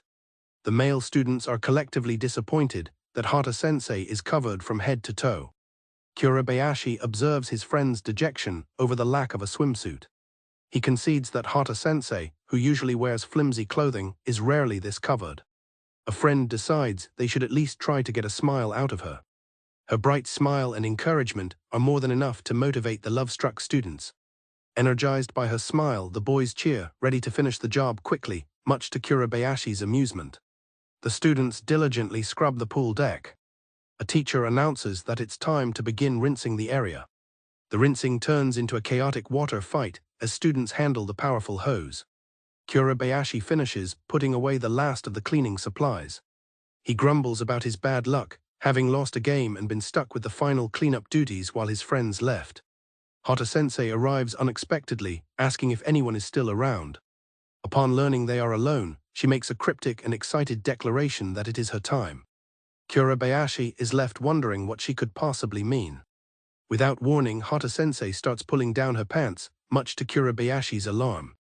The male students are collectively disappointed that Hata Sensei is covered from head to toe. Kurabayashi observes his friend's dejection over the lack of a swimsuit. He concedes that Hata Sensei, who usually wears flimsy clothing, is rarely this covered. A friend decides they should at least try to get a smile out of her. Her bright smile and encouragement are more than enough to motivate the love-struck students. Energized by her smile, the boys cheer, ready to finish the job quickly, much to Kurabayashi's amusement. The students diligently scrub the pool deck. A teacher announces that it's time to begin rinsing the area. The rinsing turns into a chaotic water fight as students handle the powerful hose. Kurabayashi finishes, putting away the last of the cleaning supplies. He grumbles about his bad luck, having lost a game and been stuck with the final cleanup duties while his friends left. Hata Sensei arrives unexpectedly, asking if anyone is still around. Upon learning they are alone, she makes a cryptic and excited declaration that it is her time. Kurabayashi is left wondering what she could possibly mean. Without warning, Hata Sensei starts pulling down her pants, much to Kurabayashi's alarm.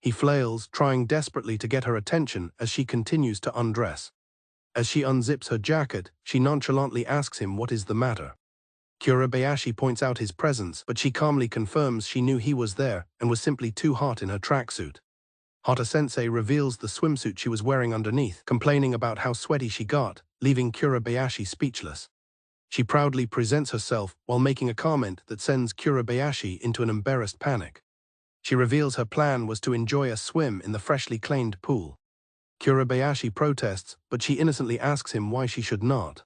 He flails, trying desperately to get her attention as she continues to undress. As she unzips her jacket, she nonchalantly asks him what is the matter. Kurabayashi points out his presence, but she calmly confirms she knew he was there and was simply too hot in her tracksuit. Hata Sensei reveals the swimsuit she was wearing underneath, complaining about how sweaty she got, leaving Kurabayashi speechless. She proudly presents herself while making a comment that sends Kurabayashi into an embarrassed panic. She reveals her plan was to enjoy a swim in the freshly cleaned pool. Kurabayashi protests, but she innocently asks him why she should not.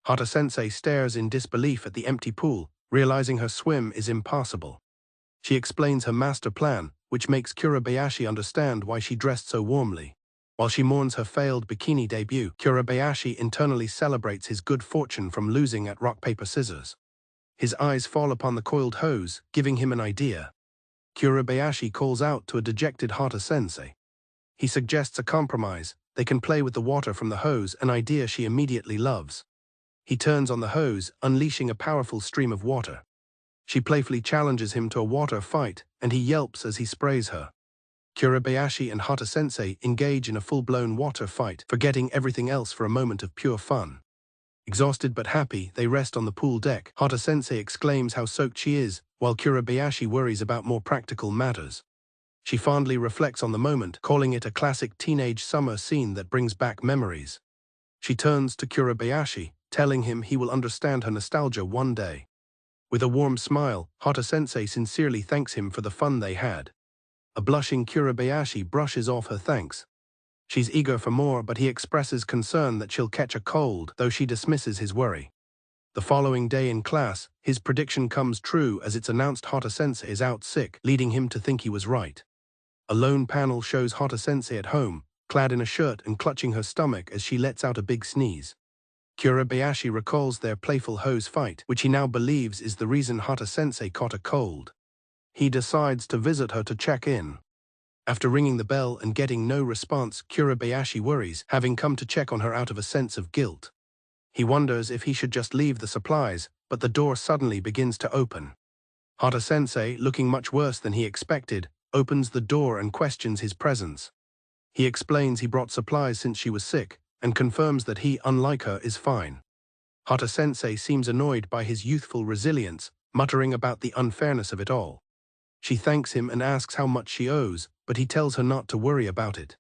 Hata Sensei stares in disbelief at the empty pool, realizing her swim is impossible. She explains her master plan, which makes Kurabayashi understand why she dressed so warmly. While she mourns her failed bikini debut, Kurabayashi internally celebrates his good fortune from losing at rock, paper, scissors. His eyes fall upon the coiled hose, giving him an idea. Kurabayashi calls out to a dejected Hata Sensei. He suggests a compromise. They can play with the water from the hose, an idea she immediately loves. He turns on the hose, unleashing a powerful stream of water. She playfully challenges him to a water fight, and he yelps as he sprays her. Kurabayashi and Hata Sensei engage in a full-blown water fight, forgetting everything else for a moment of pure fun. Exhausted but happy, they rest on the pool deck. Hata Sensei exclaims how soaked she is, while Kurabayashi worries about more practical matters. She fondly reflects on the moment, calling it a classic teenage summer scene that brings back memories. She turns to Kurabayashi, telling him he will understand her nostalgia one day. With a warm smile, Hata Sensei sincerely thanks him for the fun they had. A blushing Kurabayashi brushes off her thanks. She's eager for more, but he expresses concern that she'll catch a cold, though she dismisses his worry. The following day in class, his prediction comes true as it's announced Hata Sensei is out sick, leading him to think he was right. A lone panel shows Hata Sensei at home, clad in a shirt and clutching her stomach as she lets out a big sneeze. Kurabayashi recalls their playful hose fight, which he now believes is the reason Hata Sensei caught a cold. He decides to visit her to check in. After ringing the bell and getting no response, Kurabayashi worries, having come to check on her out of a sense of guilt. He wonders if he should just leave the supplies, but the door suddenly begins to open. Hata Sensei, looking much worse than he expected, opens the door and questions his presence. He explains he brought supplies since she was sick, and confirms that he, unlike her, is fine. Hata Sensei seems annoyed by his youthful resilience, muttering about the unfairness of it all. She thanks him and asks how much she owes, but he tells her not to worry about it.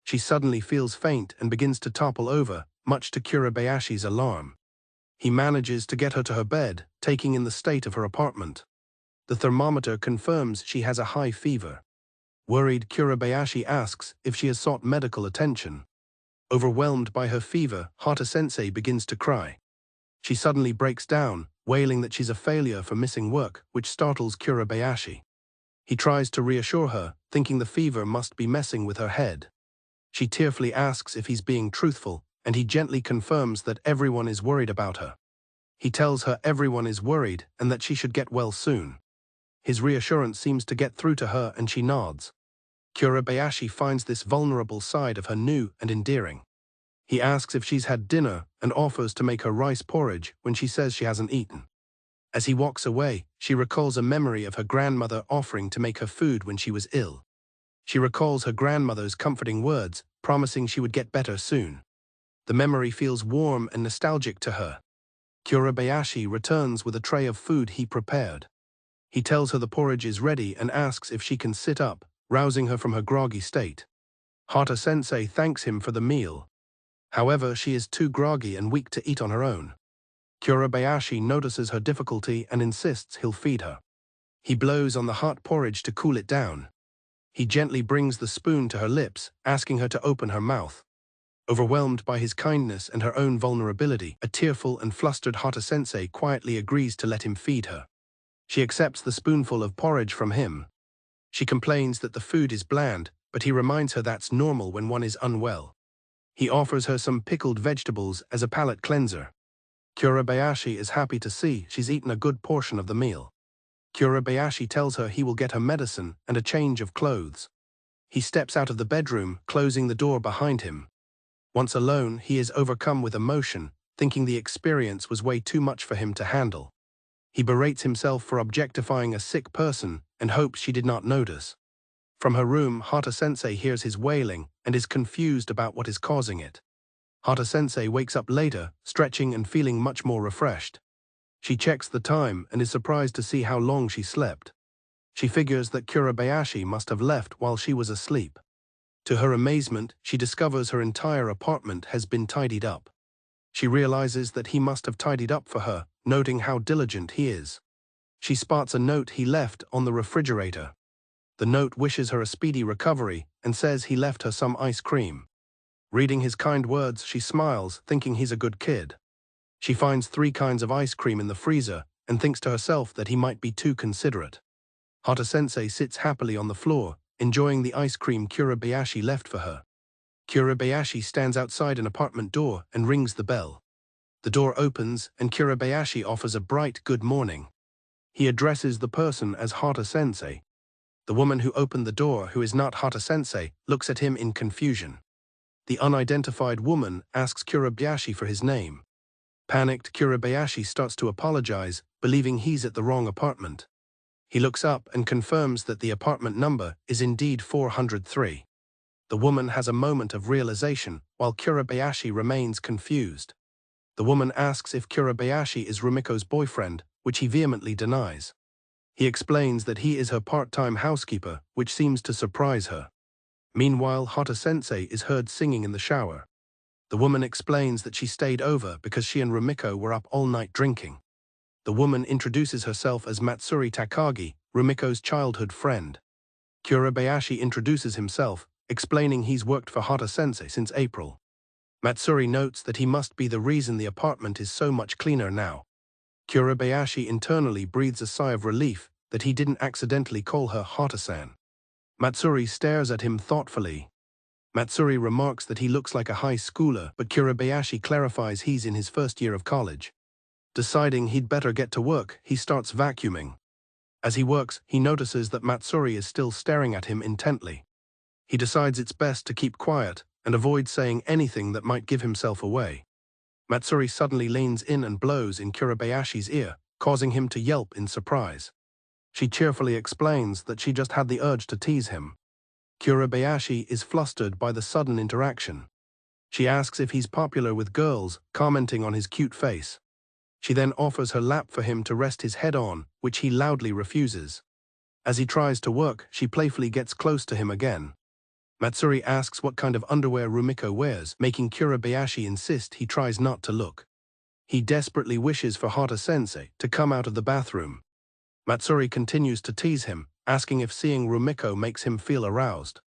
She suddenly feels faint and begins to topple over, much to Kurabayashi's alarm. He manages to get her to her bed, taking in the state of her apartment. The thermometer confirms she has a high fever. Worried, Kurabayashi asks if she has sought medical attention. Overwhelmed by her fever, Hata-sensei begins to cry. She suddenly breaks down, wailing that she's a failure for missing work, which startles Kurabayashi. He tries to reassure her, thinking the fever must be messing with her head. She tearfully asks if he's being truthful, and he gently confirms that everyone is worried about her. He tells her everyone is worried and that she should get well soon. His reassurance seems to get through to her and she nods. Kurabayashi finds this vulnerable side of her new and endearing. He asks if she's had dinner and offers to make her rice porridge when she says she hasn't eaten. As he walks away, she recalls a memory of her grandmother offering to make her food when she was ill. She recalls her grandmother's comforting words, promising she would get better soon. The memory feels warm and nostalgic to her. Kurabayashi returns with a tray of food he prepared. He tells her the porridge is ready and asks if she can sit up, rousing her from her groggy state. Hata-sensei thanks him for the meal. However, she is too groggy and weak to eat on her own. Kurabayashi notices her difficulty and insists he'll feed her. He blows on the hot porridge to cool it down. He gently brings the spoon to her lips, asking her to open her mouth. Overwhelmed by his kindness and her own vulnerability, a tearful and flustered Hata-sensei quietly agrees to let him feed her. She accepts the spoonful of porridge from him. She complains that the food is bland, but he reminds her that's normal when one is unwell. He offers her some pickled vegetables as a palate cleanser. Kurabayashi is happy to see she's eaten a good portion of the meal. Kurabayashi tells her he will get her medicine and a change of clothes. He steps out of the bedroom, closing the door behind him. Once alone, he is overcome with emotion, thinking the experience was way too much for him to handle. He berates himself for objectifying a sick person and hopes she did not notice. From her room, Hata-sensei hears his wailing and is confused about what is causing it. Hata-sensei wakes up later, stretching and feeling much more refreshed. She checks the time and is surprised to see how long she slept. She figures that Kurabayashi must have left while she was asleep. To her amazement, she discovers her entire apartment has been tidied up. She realizes that he must have tidied up for her, noting how diligent he is. She spots a note he left on the refrigerator. The note wishes her a speedy recovery and says he left her some ice cream. Reading his kind words, she smiles, thinking he's a good kid. She finds 3 kinds of ice cream in the freezer and thinks to herself that he might be too considerate. Hata-sensei sits happily on the floor, enjoying the ice cream Kurabayashi left for her. Kurabayashi stands outside an apartment door and rings the bell. The door opens and Kurabayashi offers a bright good morning. He addresses the person as Hata-sensei. The woman who opened the door, who is not Hata-sensei, looks at him in confusion. The unidentified woman asks Kurabayashi for his name. Panicked, Kurabayashi starts to apologize, believing he's at the wrong apartment. He looks up and confirms that the apartment number is indeed 403. The woman has a moment of realization, while Kurabayashi remains confused. The woman asks if Kurabayashi is Rumiko's boyfriend, which he vehemently denies. He explains that he is her part-time housekeeper, which seems to surprise her. Meanwhile, Hata-sensei is heard singing in the shower. The woman explains that she stayed over because she and Rumiko were up all night drinking. The woman introduces herself as Matsuri Takagi, Rumiko's childhood friend. Kurabayashi introduces himself, explaining he's worked for Hata-sensei since April. Matsuri notes that he must be the reason the apartment is so much cleaner now. Kurabayashi internally breathes a sigh of relief that he didn't accidentally call her Hata-san. Matsuri stares at him thoughtfully. Matsuri remarks that he looks like a high schooler, but Kurabayashi clarifies he's in his first year of college. Deciding he'd better get to work, he starts vacuuming. As he works, he notices that Matsuri is still staring at him intently. He decides it's best to keep quiet and avoid saying anything that might give himself away. Matsuri suddenly leans in and blows in Kurabayashi's ear, causing him to yelp in surprise. She cheerfully explains that she just had the urge to tease him. Kurabayashi is flustered by the sudden interaction. She asks if he's popular with girls, commenting on his cute face. She then offers her lap for him to rest his head on, which he loudly refuses. As he tries to work, she playfully gets close to him again. Matsuri asks what kind of underwear Rumiko wears, making Kurabayashi insist he tries not to look. He desperately wishes for Hata-sensei to come out of the bathroom. Matsuri continues to tease him, asking if seeing Rumiko makes him feel aroused.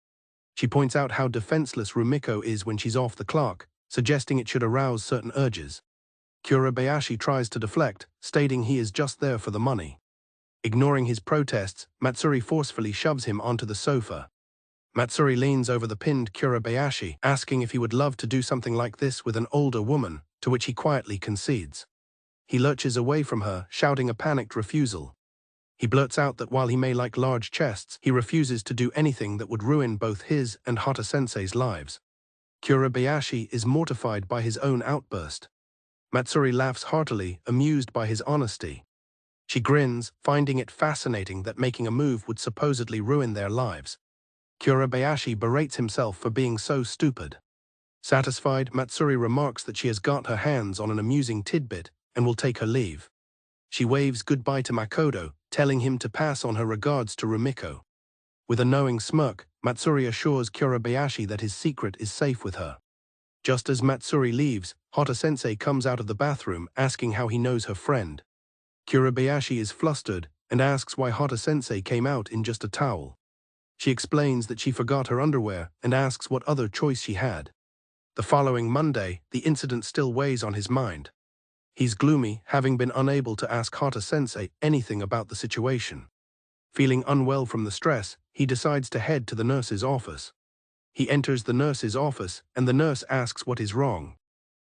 She points out how defenseless Rumiko is when she's off the clock, suggesting it should arouse certain urges. Kurabayashi tries to deflect, stating he is just there for the money. Ignoring his protests, Matsuri forcefully shoves him onto the sofa. Matsuri leans over the pinned Kurabayashi, asking if he would love to do something like this with an older woman, to which he quietly concedes. He lurches away from her, shouting a panicked refusal. He blurts out that while he may like large chests, he refuses to do anything that would ruin both his and Hata-sensei's lives. Kurabayashi is mortified by his own outburst. Matsuri laughs heartily, amused by his honesty. She grins, finding it fascinating that making a move would supposedly ruin their lives. Kurabayashi berates himself for being so stupid. Satisfied, Matsuri remarks that she has got her hands on an amusing tidbit and will take her leave. She waves goodbye to Makoto, telling him to pass on her regards to Rumiko. With a knowing smirk, Matsuri assures Kurabayashi that his secret is safe with her. Just as Matsuri leaves, Hata-sensei comes out of the bathroom asking how he knows her friend. Kurabayashi is flustered and asks why Hata-sensei came out in just a towel. She explains that she forgot her underwear and asks what other choice she had. The following Monday, the incident still weighs on his mind. He's gloomy, having been unable to ask Hata-sensei anything about the situation. Feeling unwell from the stress, he decides to head to the nurse's office. He enters the nurse's office, and the nurse asks what is wrong.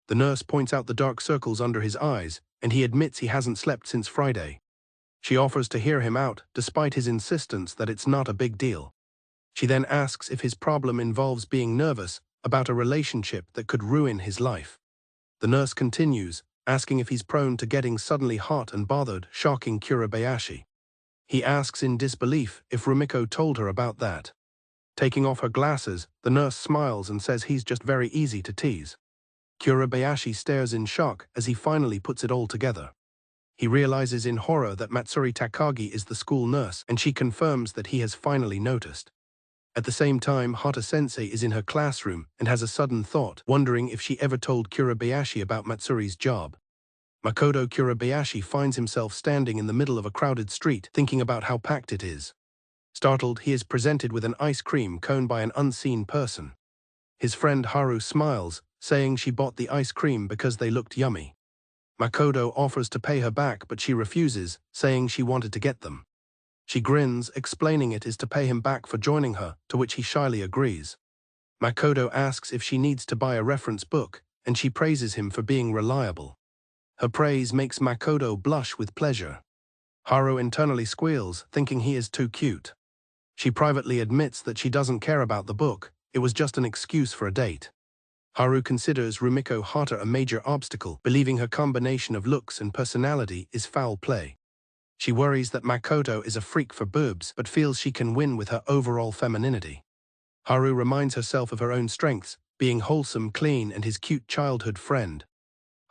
The nurse points out the dark circles under his eyes, and he admits he hasn't slept since Friday. She offers to hear him out, despite his insistence that it's not a big deal. She then asks if his problem involves being nervous about a relationship that could ruin his life. The nurse continues, asking if he's prone to getting suddenly hot and bothered, shocking Kurabayashi. He asks in disbelief if Rumiko told her about that. Taking off her glasses, the nurse smiles and says he's just very easy to tease. Kurabayashi stares in shock as he finally puts it all together. He realizes in horror that Matsuri Takagi is the school nurse, and she confirms that he has finally noticed. At the same time, Hata-sensei is in her classroom and has a sudden thought, wondering if she ever told Kurabayashi about Matsuri's job. Makoto Kurabayashi finds himself standing in the middle of a crowded street, thinking about how packed it is. Startled, he is presented with an ice cream cone by an unseen person. His friend Haru smiles, saying she bought the ice cream because they looked yummy. Makoto offers to pay her back, but she refuses, saying she wanted to get them. She grins, explaining it is to pay him back for joining her, to which he shyly agrees. Makoto asks if she needs to buy a reference book, and she praises him for being reliable. Her praise makes Makoto blush with pleasure. Haru internally squeals, thinking he is too cute. She privately admits that she doesn't care about the book, it was just an excuse for a date. Haru considers Rumiko Hata a major obstacle, believing her combination of looks and personality is foul play. She worries that Makoto is a freak for boobs, but feels she can win with her overall femininity. Haru reminds herself of her own strengths, being wholesome, clean, and his cute childhood friend.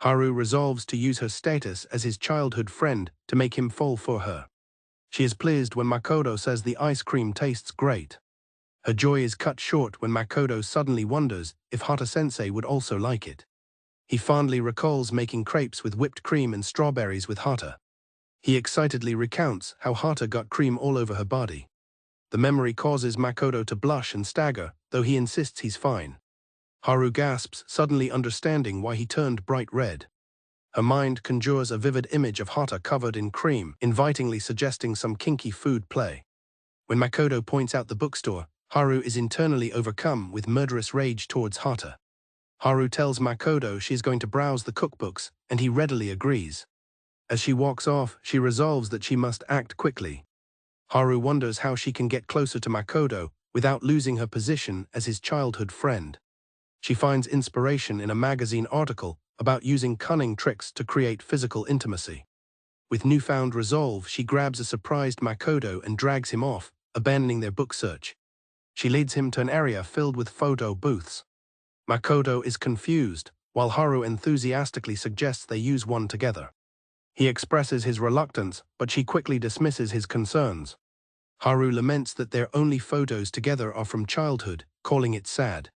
Haru resolves to use her status as his childhood friend to make him fall for her. She is pleased when Makoto says the ice cream tastes great. Her joy is cut short when Makoto suddenly wonders if Hata-sensei would also like it. He fondly recalls making crepes with whipped cream and strawberries with Hata. He excitedly recounts how Hata got cream all over her body. The memory causes Makoto to blush and stagger, though he insists he's fine. Haru gasps, suddenly understanding why he turned bright red. Her mind conjures a vivid image of Hata covered in cream, invitingly suggesting some kinky food play. When Makoto points out the bookstore, Haru is internally overcome with murderous rage towards Hata. Haru tells Makoto she is going to browse the cookbooks, and he readily agrees. As she walks off, she resolves that she must act quickly. Haru wonders how she can get closer to Makoto without losing her position as his childhood friend. She finds inspiration in a magazine article about using cunning tricks to create physical intimacy. With newfound resolve, she grabs a surprised Makoto and drags him off, abandoning their book search. She leads him to an area filled with photo booths. Makoto is confused, while Haru enthusiastically suggests they use one together. He expresses his reluctance, but she quickly dismisses his concerns. Haru laments that their only photos together are from childhood, calling it sad.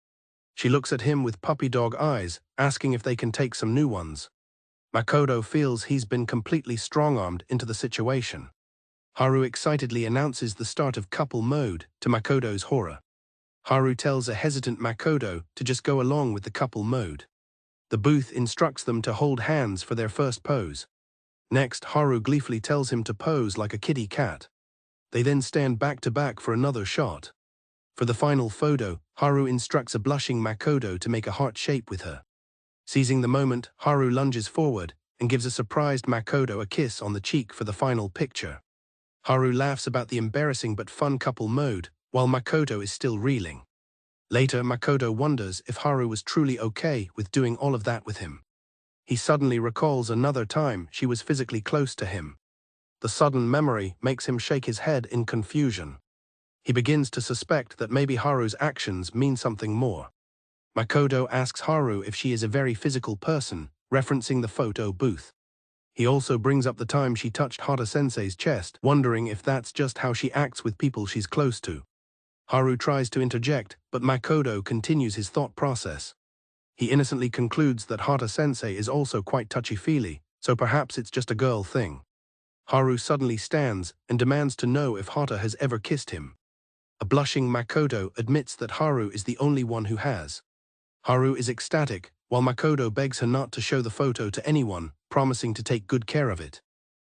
She looks at him with puppy dog eyes, asking if they can take some new ones. Makoto feels he's been completely strong-armed into the situation. Haru excitedly announces the start of couple mode, to Makoto's horror. Haru tells a hesitant Makoto to just go along with the couple mode. The booth instructs them to hold hands for their first pose. Next, Haru gleefully tells him to pose like a kitty cat. They then stand back to back for another shot. For the final photo, Haru instructs a blushing Makoto to make a heart shape with her. Seizing the moment, Haru lunges forward and gives a surprised Makoto a kiss on the cheek for the final picture. Haru laughs about the embarrassing but fun couple mode, while Makoto is still reeling. Later, Makoto wonders if Haru was truly okay with doing all of that with him. He suddenly recalls another time she was physically close to him. The sudden memory makes him shake his head in confusion. He begins to suspect that maybe Haru's actions mean something more. Makoto asks Haru if she is a very physical person, referencing the photo booth. He also brings up the time she touched Hata-sensei's chest, wondering if that's just how she acts with people she's close to. Haru tries to interject, but Makoto continues his thought process. He innocently concludes that Hata-sensei is also quite touchy-feely, so perhaps it's just a girl thing. Haru suddenly stands and demands to know if Hata has ever kissed him. A blushing Makoto admits that Haru is the only one who has. Haru is ecstatic, while Makoto begs her not to show the photo to anyone, promising to take good care of it.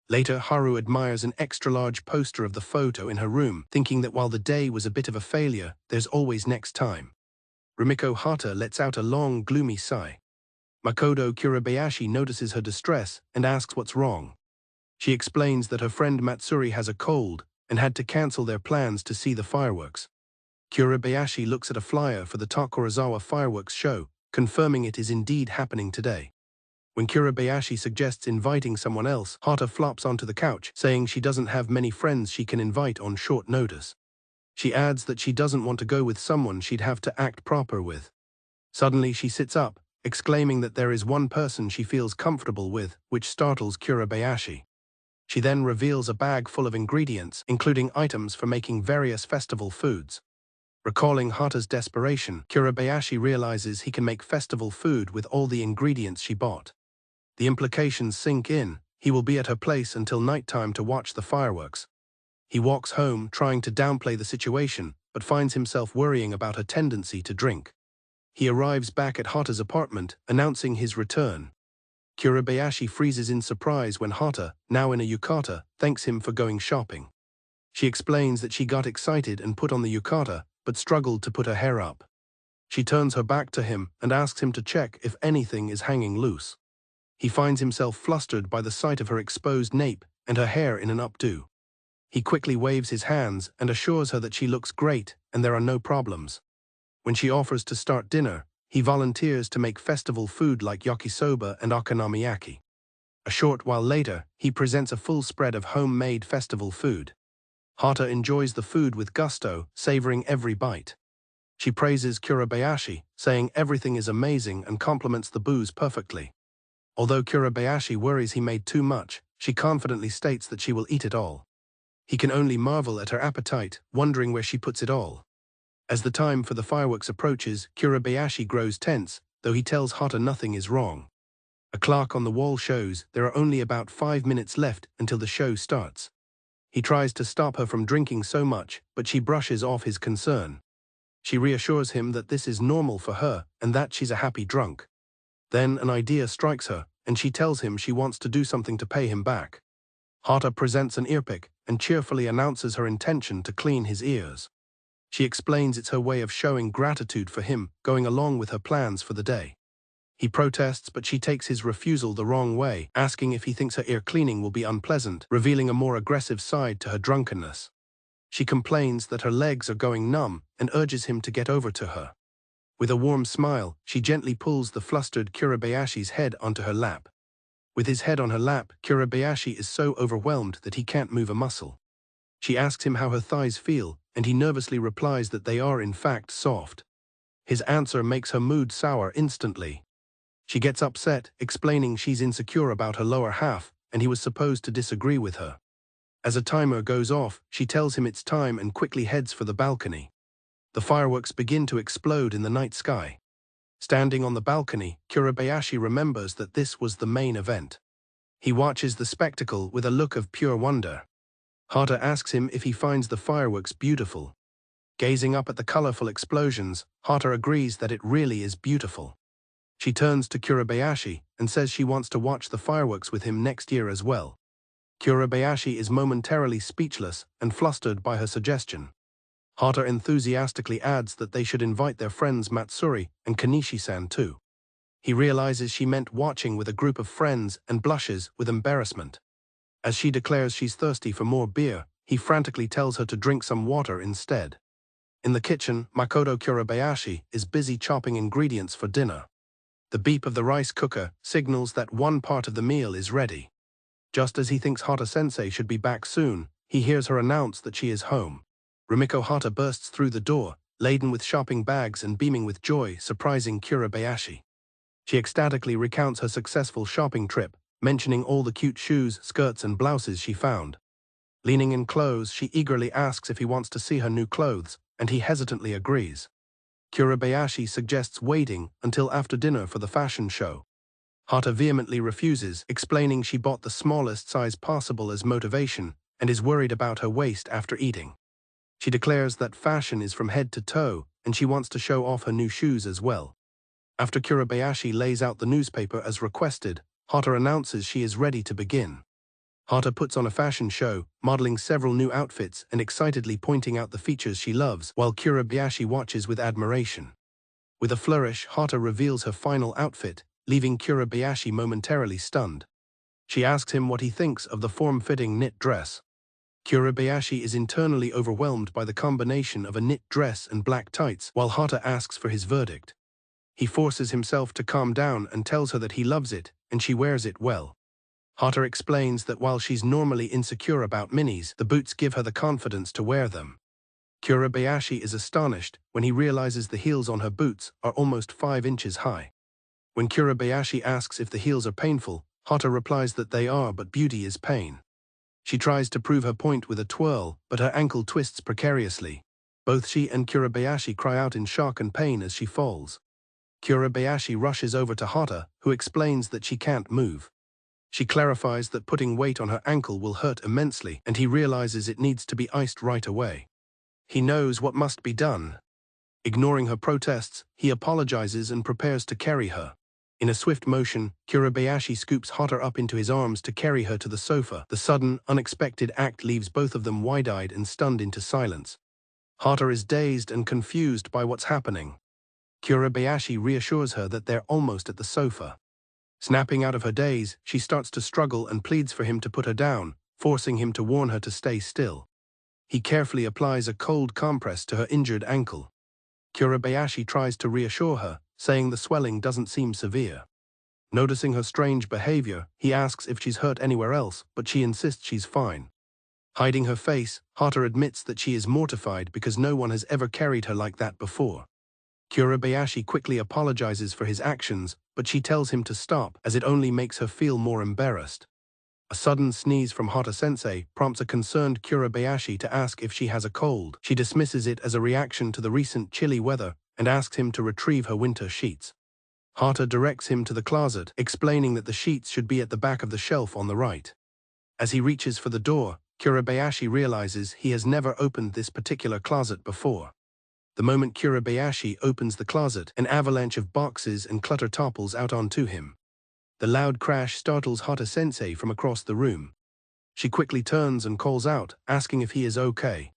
Later, Haru admires an extra-large poster of the photo in her room, thinking that while the day was a bit of a failure, there's always next time. Rumiko Hata lets out a long, gloomy sigh. Makoto Kurabayashi notices her distress and asks what's wrong. She explains that her friend Matsuri has a cold and had to cancel their plans to see the fireworks. Kurabayashi looks at a flyer for the Takurazawa fireworks show, confirming it is indeed happening today. When Kurabayashi suggests inviting someone else, Hata flops onto the couch, saying she doesn't have many friends she can invite on short notice. She adds that she doesn't want to go with someone she'd have to act proper with. Suddenly she sits up, exclaiming that there is one person she feels comfortable with, which startles Kurabayashi. She then reveals a bag full of ingredients, including items for making various festival foods. Recalling Hata's desperation, Kurabayashi realizes he can make festival food with all the ingredients she bought. The implications sink in. He will be at her place until nighttime to watch the fireworks. He walks home, trying to downplay the situation, but finds himself worrying about her tendency to drink. He arrives back at Hata's apartment, announcing his return. Kurabayashi freezes in surprise when Hata, now in a yukata, thanks him for going shopping. She explains that she got excited and put on the yukata, but struggled to put her hair up. She turns her back to him and asks him to check if anything is hanging loose. He finds himself flustered by the sight of her exposed nape and her hair in an updo. He quickly waves his hands and assures her that she looks great and there are no problems. When she offers to start dinner, he volunteers to make festival food like yakisoba and okonomiyaki. A short while later, he presents a full spread of homemade festival food. Hata enjoys the food with gusto, savoring every bite. She praises Kurabayashi, saying everything is amazing and compliments the booze perfectly. Although Kurabayashi worries he made too much, she confidently states that she will eat it all. He can only marvel at her appetite, wondering where she puts it all. As the time for the fireworks approaches, Kurabayashi grows tense, though he tells Hata nothing is wrong. A clock on the wall shows there are only about 5 minutes left until the show starts. He tries to stop her from drinking so much, but she brushes off his concern. She reassures him that this is normal for her and that she's a happy drunk. Then an idea strikes her, and she tells him she wants to do something to pay him back. Hata presents an earpick and cheerfully announces her intention to clean his ears. She explains it's her way of showing gratitude for him, going along with her plans for the day. He protests, but she takes his refusal the wrong way, asking if he thinks her ear cleaning will be unpleasant, revealing a more aggressive side to her drunkenness. She complains that her legs are going numb and urges him to get over to her. With a warm smile, she gently pulls the flustered Kurabayashi's head onto her lap. With his head on her lap, Kurabayashi is so overwhelmed that he can't move a muscle. She asks him how her thighs feel, and he nervously replies that they are in fact soft. His answer makes her mood sour instantly. She gets upset, explaining she's insecure about her lower half, and he was supposed to disagree with her. As a timer goes off, she tells him it's time and quickly heads for the balcony. The fireworks begin to explode in the night sky. Standing on the balcony, Kurabayashi remembers that this was the main event. He watches the spectacle with a look of pure wonder. Hata asks him if he finds the fireworks beautiful. Gazing up at the colorful explosions, Hata agrees that it really is beautiful. She turns to Kurabayashi and says she wants to watch the fireworks with him next year as well. Kurabayashi is momentarily speechless and flustered by her suggestion. Hata enthusiastically adds that they should invite their friends Matsuri and Kanishi-san too. He realizes she meant watching with a group of friends and blushes with embarrassment. As she declares she's thirsty for more beer, he frantically tells her to drink some water instead. In the kitchen, Makoto Kurabayashi is busy chopping ingredients for dinner. The beep of the rice cooker signals that one part of the meal is ready. Just as he thinks Hata-sensei should be back soon, he hears her announce that she is home. Rumiko Hata bursts through the door, laden with shopping bags and beaming with joy, surprising Kurabayashi. She ecstatically recounts her successful shopping trip, mentioning all the cute shoes, skirts and blouses she found. Leaning in close, she eagerly asks if he wants to see her new clothes, and he hesitantly agrees. Kurabayashi suggests waiting until after dinner for the fashion show. Hata vehemently refuses, explaining she bought the smallest size possible as motivation and is worried about her waist after eating. She declares that fashion is from head to toe, and she wants to show off her new shoes as well. After Kurabayashi lays out the newspaper as requested, Hata announces she is ready to begin. Hata puts on a fashion show, modeling several new outfits and excitedly pointing out the features she loves, while Kurabayashi watches with admiration. With a flourish, Hata reveals her final outfit, leaving Kurabayashi momentarily stunned. She asks him what he thinks of the form-fitting knit dress. Kurabayashi is internally overwhelmed by the combination of a knit dress and black tights, while Hata asks for his verdict. He forces himself to calm down and tells her that he loves it, and she wears it well. Hata explains that while she's normally insecure about minis, the boots give her the confidence to wear them. Kurabayashi is astonished when he realizes the heels on her boots are almost 5 inches high. When Kurabayashi asks if the heels are painful, Hata replies that they are, but beauty is pain. She tries to prove her point with a twirl, but her ankle twists precariously. Both she and Kurabayashi cry out in shock and pain as she falls. Kurabayashi rushes over to Hata, who explains that she can't move. She clarifies that putting weight on her ankle will hurt immensely, and he realizes it needs to be iced right away. He knows what must be done. Ignoring her protests, he apologizes and prepares to carry her. In a swift motion, Kurabayashi scoops Hata up into his arms to carry her to the sofa. The sudden, unexpected act leaves both of them wide-eyed and stunned into silence. Hata is dazed and confused by what's happening. Kurabayashi reassures her that they're almost at the sofa. Snapping out of her daze, she starts to struggle and pleads for him to put her down, forcing him to warn her to stay still. He carefully applies a cold compress to her injured ankle. Kurabayashi tries to reassure her, saying the swelling doesn't seem severe. Noticing her strange behavior, he asks if she's hurt anywhere else, but she insists she's fine. Hiding her face, Hata admits that she is mortified because no one has ever carried her like that before. Kurabayashi quickly apologizes for his actions, but she tells him to stop, as it only makes her feel more embarrassed. A sudden sneeze from Hata-sensei prompts a concerned Kurabayashi to ask if she has a cold. She dismisses it as a reaction to the recent chilly weather and asks him to retrieve her winter sheets. Hata directs him to the closet, explaining that the sheets should be at the back of the shelf on the right. As he reaches for the door, Kurabayashi realizes he has never opened this particular closet before. The moment Kurabayashi opens the closet, an avalanche of boxes and clutter topples out onto him. The loud crash startles Hata-sensei from across the room. She quickly turns and calls out, asking if he is okay.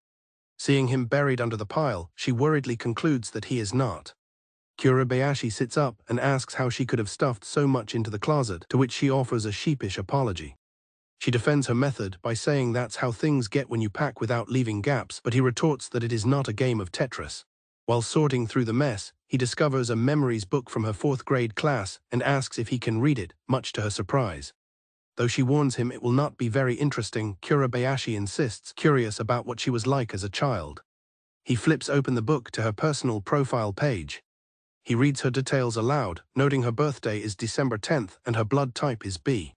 Seeing him buried under the pile, she worriedly concludes that he is not. Kurabayashi sits up and asks how she could have stuffed so much into the closet, to which she offers a sheepish apology. She defends her method by saying that's how things get when you pack without leaving gaps, but he retorts that it is not a game of Tetris. While sorting through the mess, he discovers a memories book from her 4th grade class and asks if he can read it, much to her surprise. Though she warns him it will not be very interesting, Kurabayashi insists, curious about what she was like as a child. He flips open the book to her personal profile page. He reads her details aloud, noting her birthday is December 10th and her blood type is B.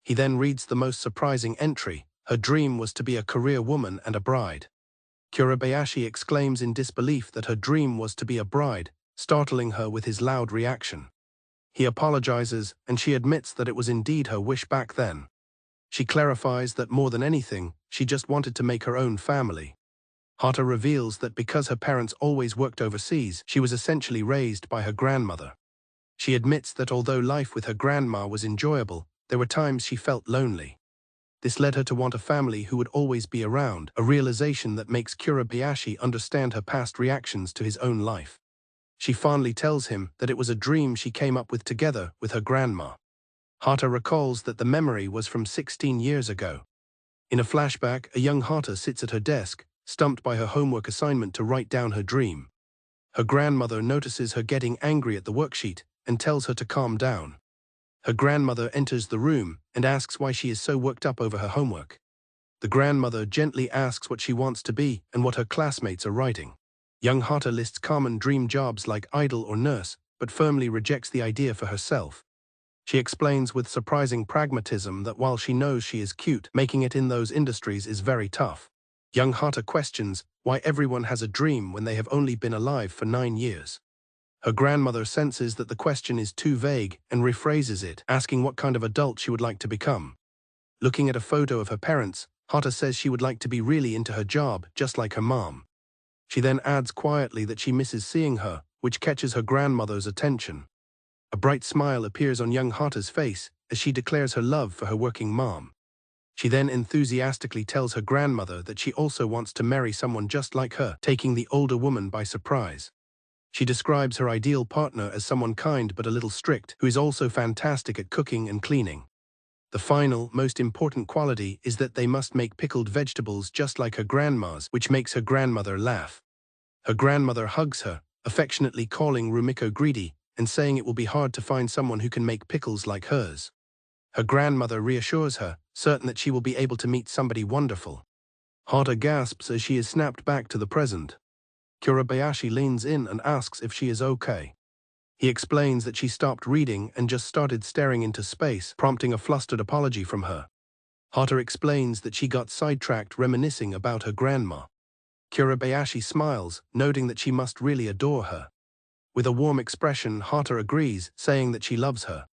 He then reads the most surprising entry: her dream was to be a career woman and a bride. Kurabayashi exclaims in disbelief that her dream was to be a bride, startling her with his loud reaction. He apologizes, and she admits that it was indeed her wish back then. She clarifies that more than anything, she just wanted to make her own family. Hata reveals that because her parents always worked overseas, she was essentially raised by her grandmother. She admits that although life with her grandma was enjoyable, there were times she felt lonely. This led her to want a family who would always be around, a realization that makes Kurabayashi understand her past reactions to his own life. She fondly tells him that it was a dream she came up with together with her grandma. Hata recalls that the memory was from 16 years ago. In a flashback, a young Hata sits at her desk, stumped by her homework assignment to write down her dream. Her grandmother notices her getting angry at the worksheet and tells her to calm down. Her grandmother enters the room and asks why she is so worked up over her homework. The grandmother gently asks what she wants to be and what her classmates are writing. Young Hata lists common dream jobs like idol or nurse, but firmly rejects the idea for herself. She explains with surprising pragmatism that while she knows she is cute, making it in those industries is very tough. Young Hata questions why everyone has a dream when they have only been alive for 9 years. Her grandmother senses that the question is too vague and rephrases it, asking what kind of adult she would like to become. Looking at a photo of her parents, Hata says she would like to be really into her job, just like her mom. She then adds quietly that she misses seeing her, which catches her grandmother's attention. A bright smile appears on young Hata's face as she declares her love for her working mom. She then enthusiastically tells her grandmother that she also wants to marry someone just like her, taking the older woman by surprise. She describes her ideal partner as someone kind but a little strict, who is also fantastic at cooking and cleaning. The final, most important quality is that they must make pickled vegetables just like her grandma's, which makes her grandmother laugh. Her grandmother hugs her, affectionately calling Rumiko greedy and saying it will be hard to find someone who can make pickles like hers. Her grandmother reassures her, certain that she will be able to meet somebody wonderful. Hata gasps as she is snapped back to the present. Kurabayashi leans in and asks if she is okay. He explains that she stopped reading and just started staring into space, prompting a flustered apology from her. Hata explains that she got sidetracked reminiscing about her grandma. Kurabayashi smiles, noting that she must really adore her. With a warm expression, Hata agrees, saying that she loves her.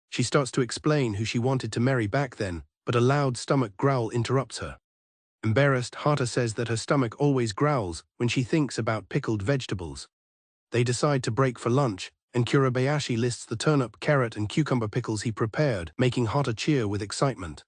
She starts to explain who she wanted to marry back then, but a loud stomach growl interrupts her. Embarrassed, Hata says that her stomach always growls when she thinks about pickled vegetables. They decide to break for lunch, and Kurabayashi lists the turnip, carrot, and cucumber pickles he prepared, making Hata cheer with excitement.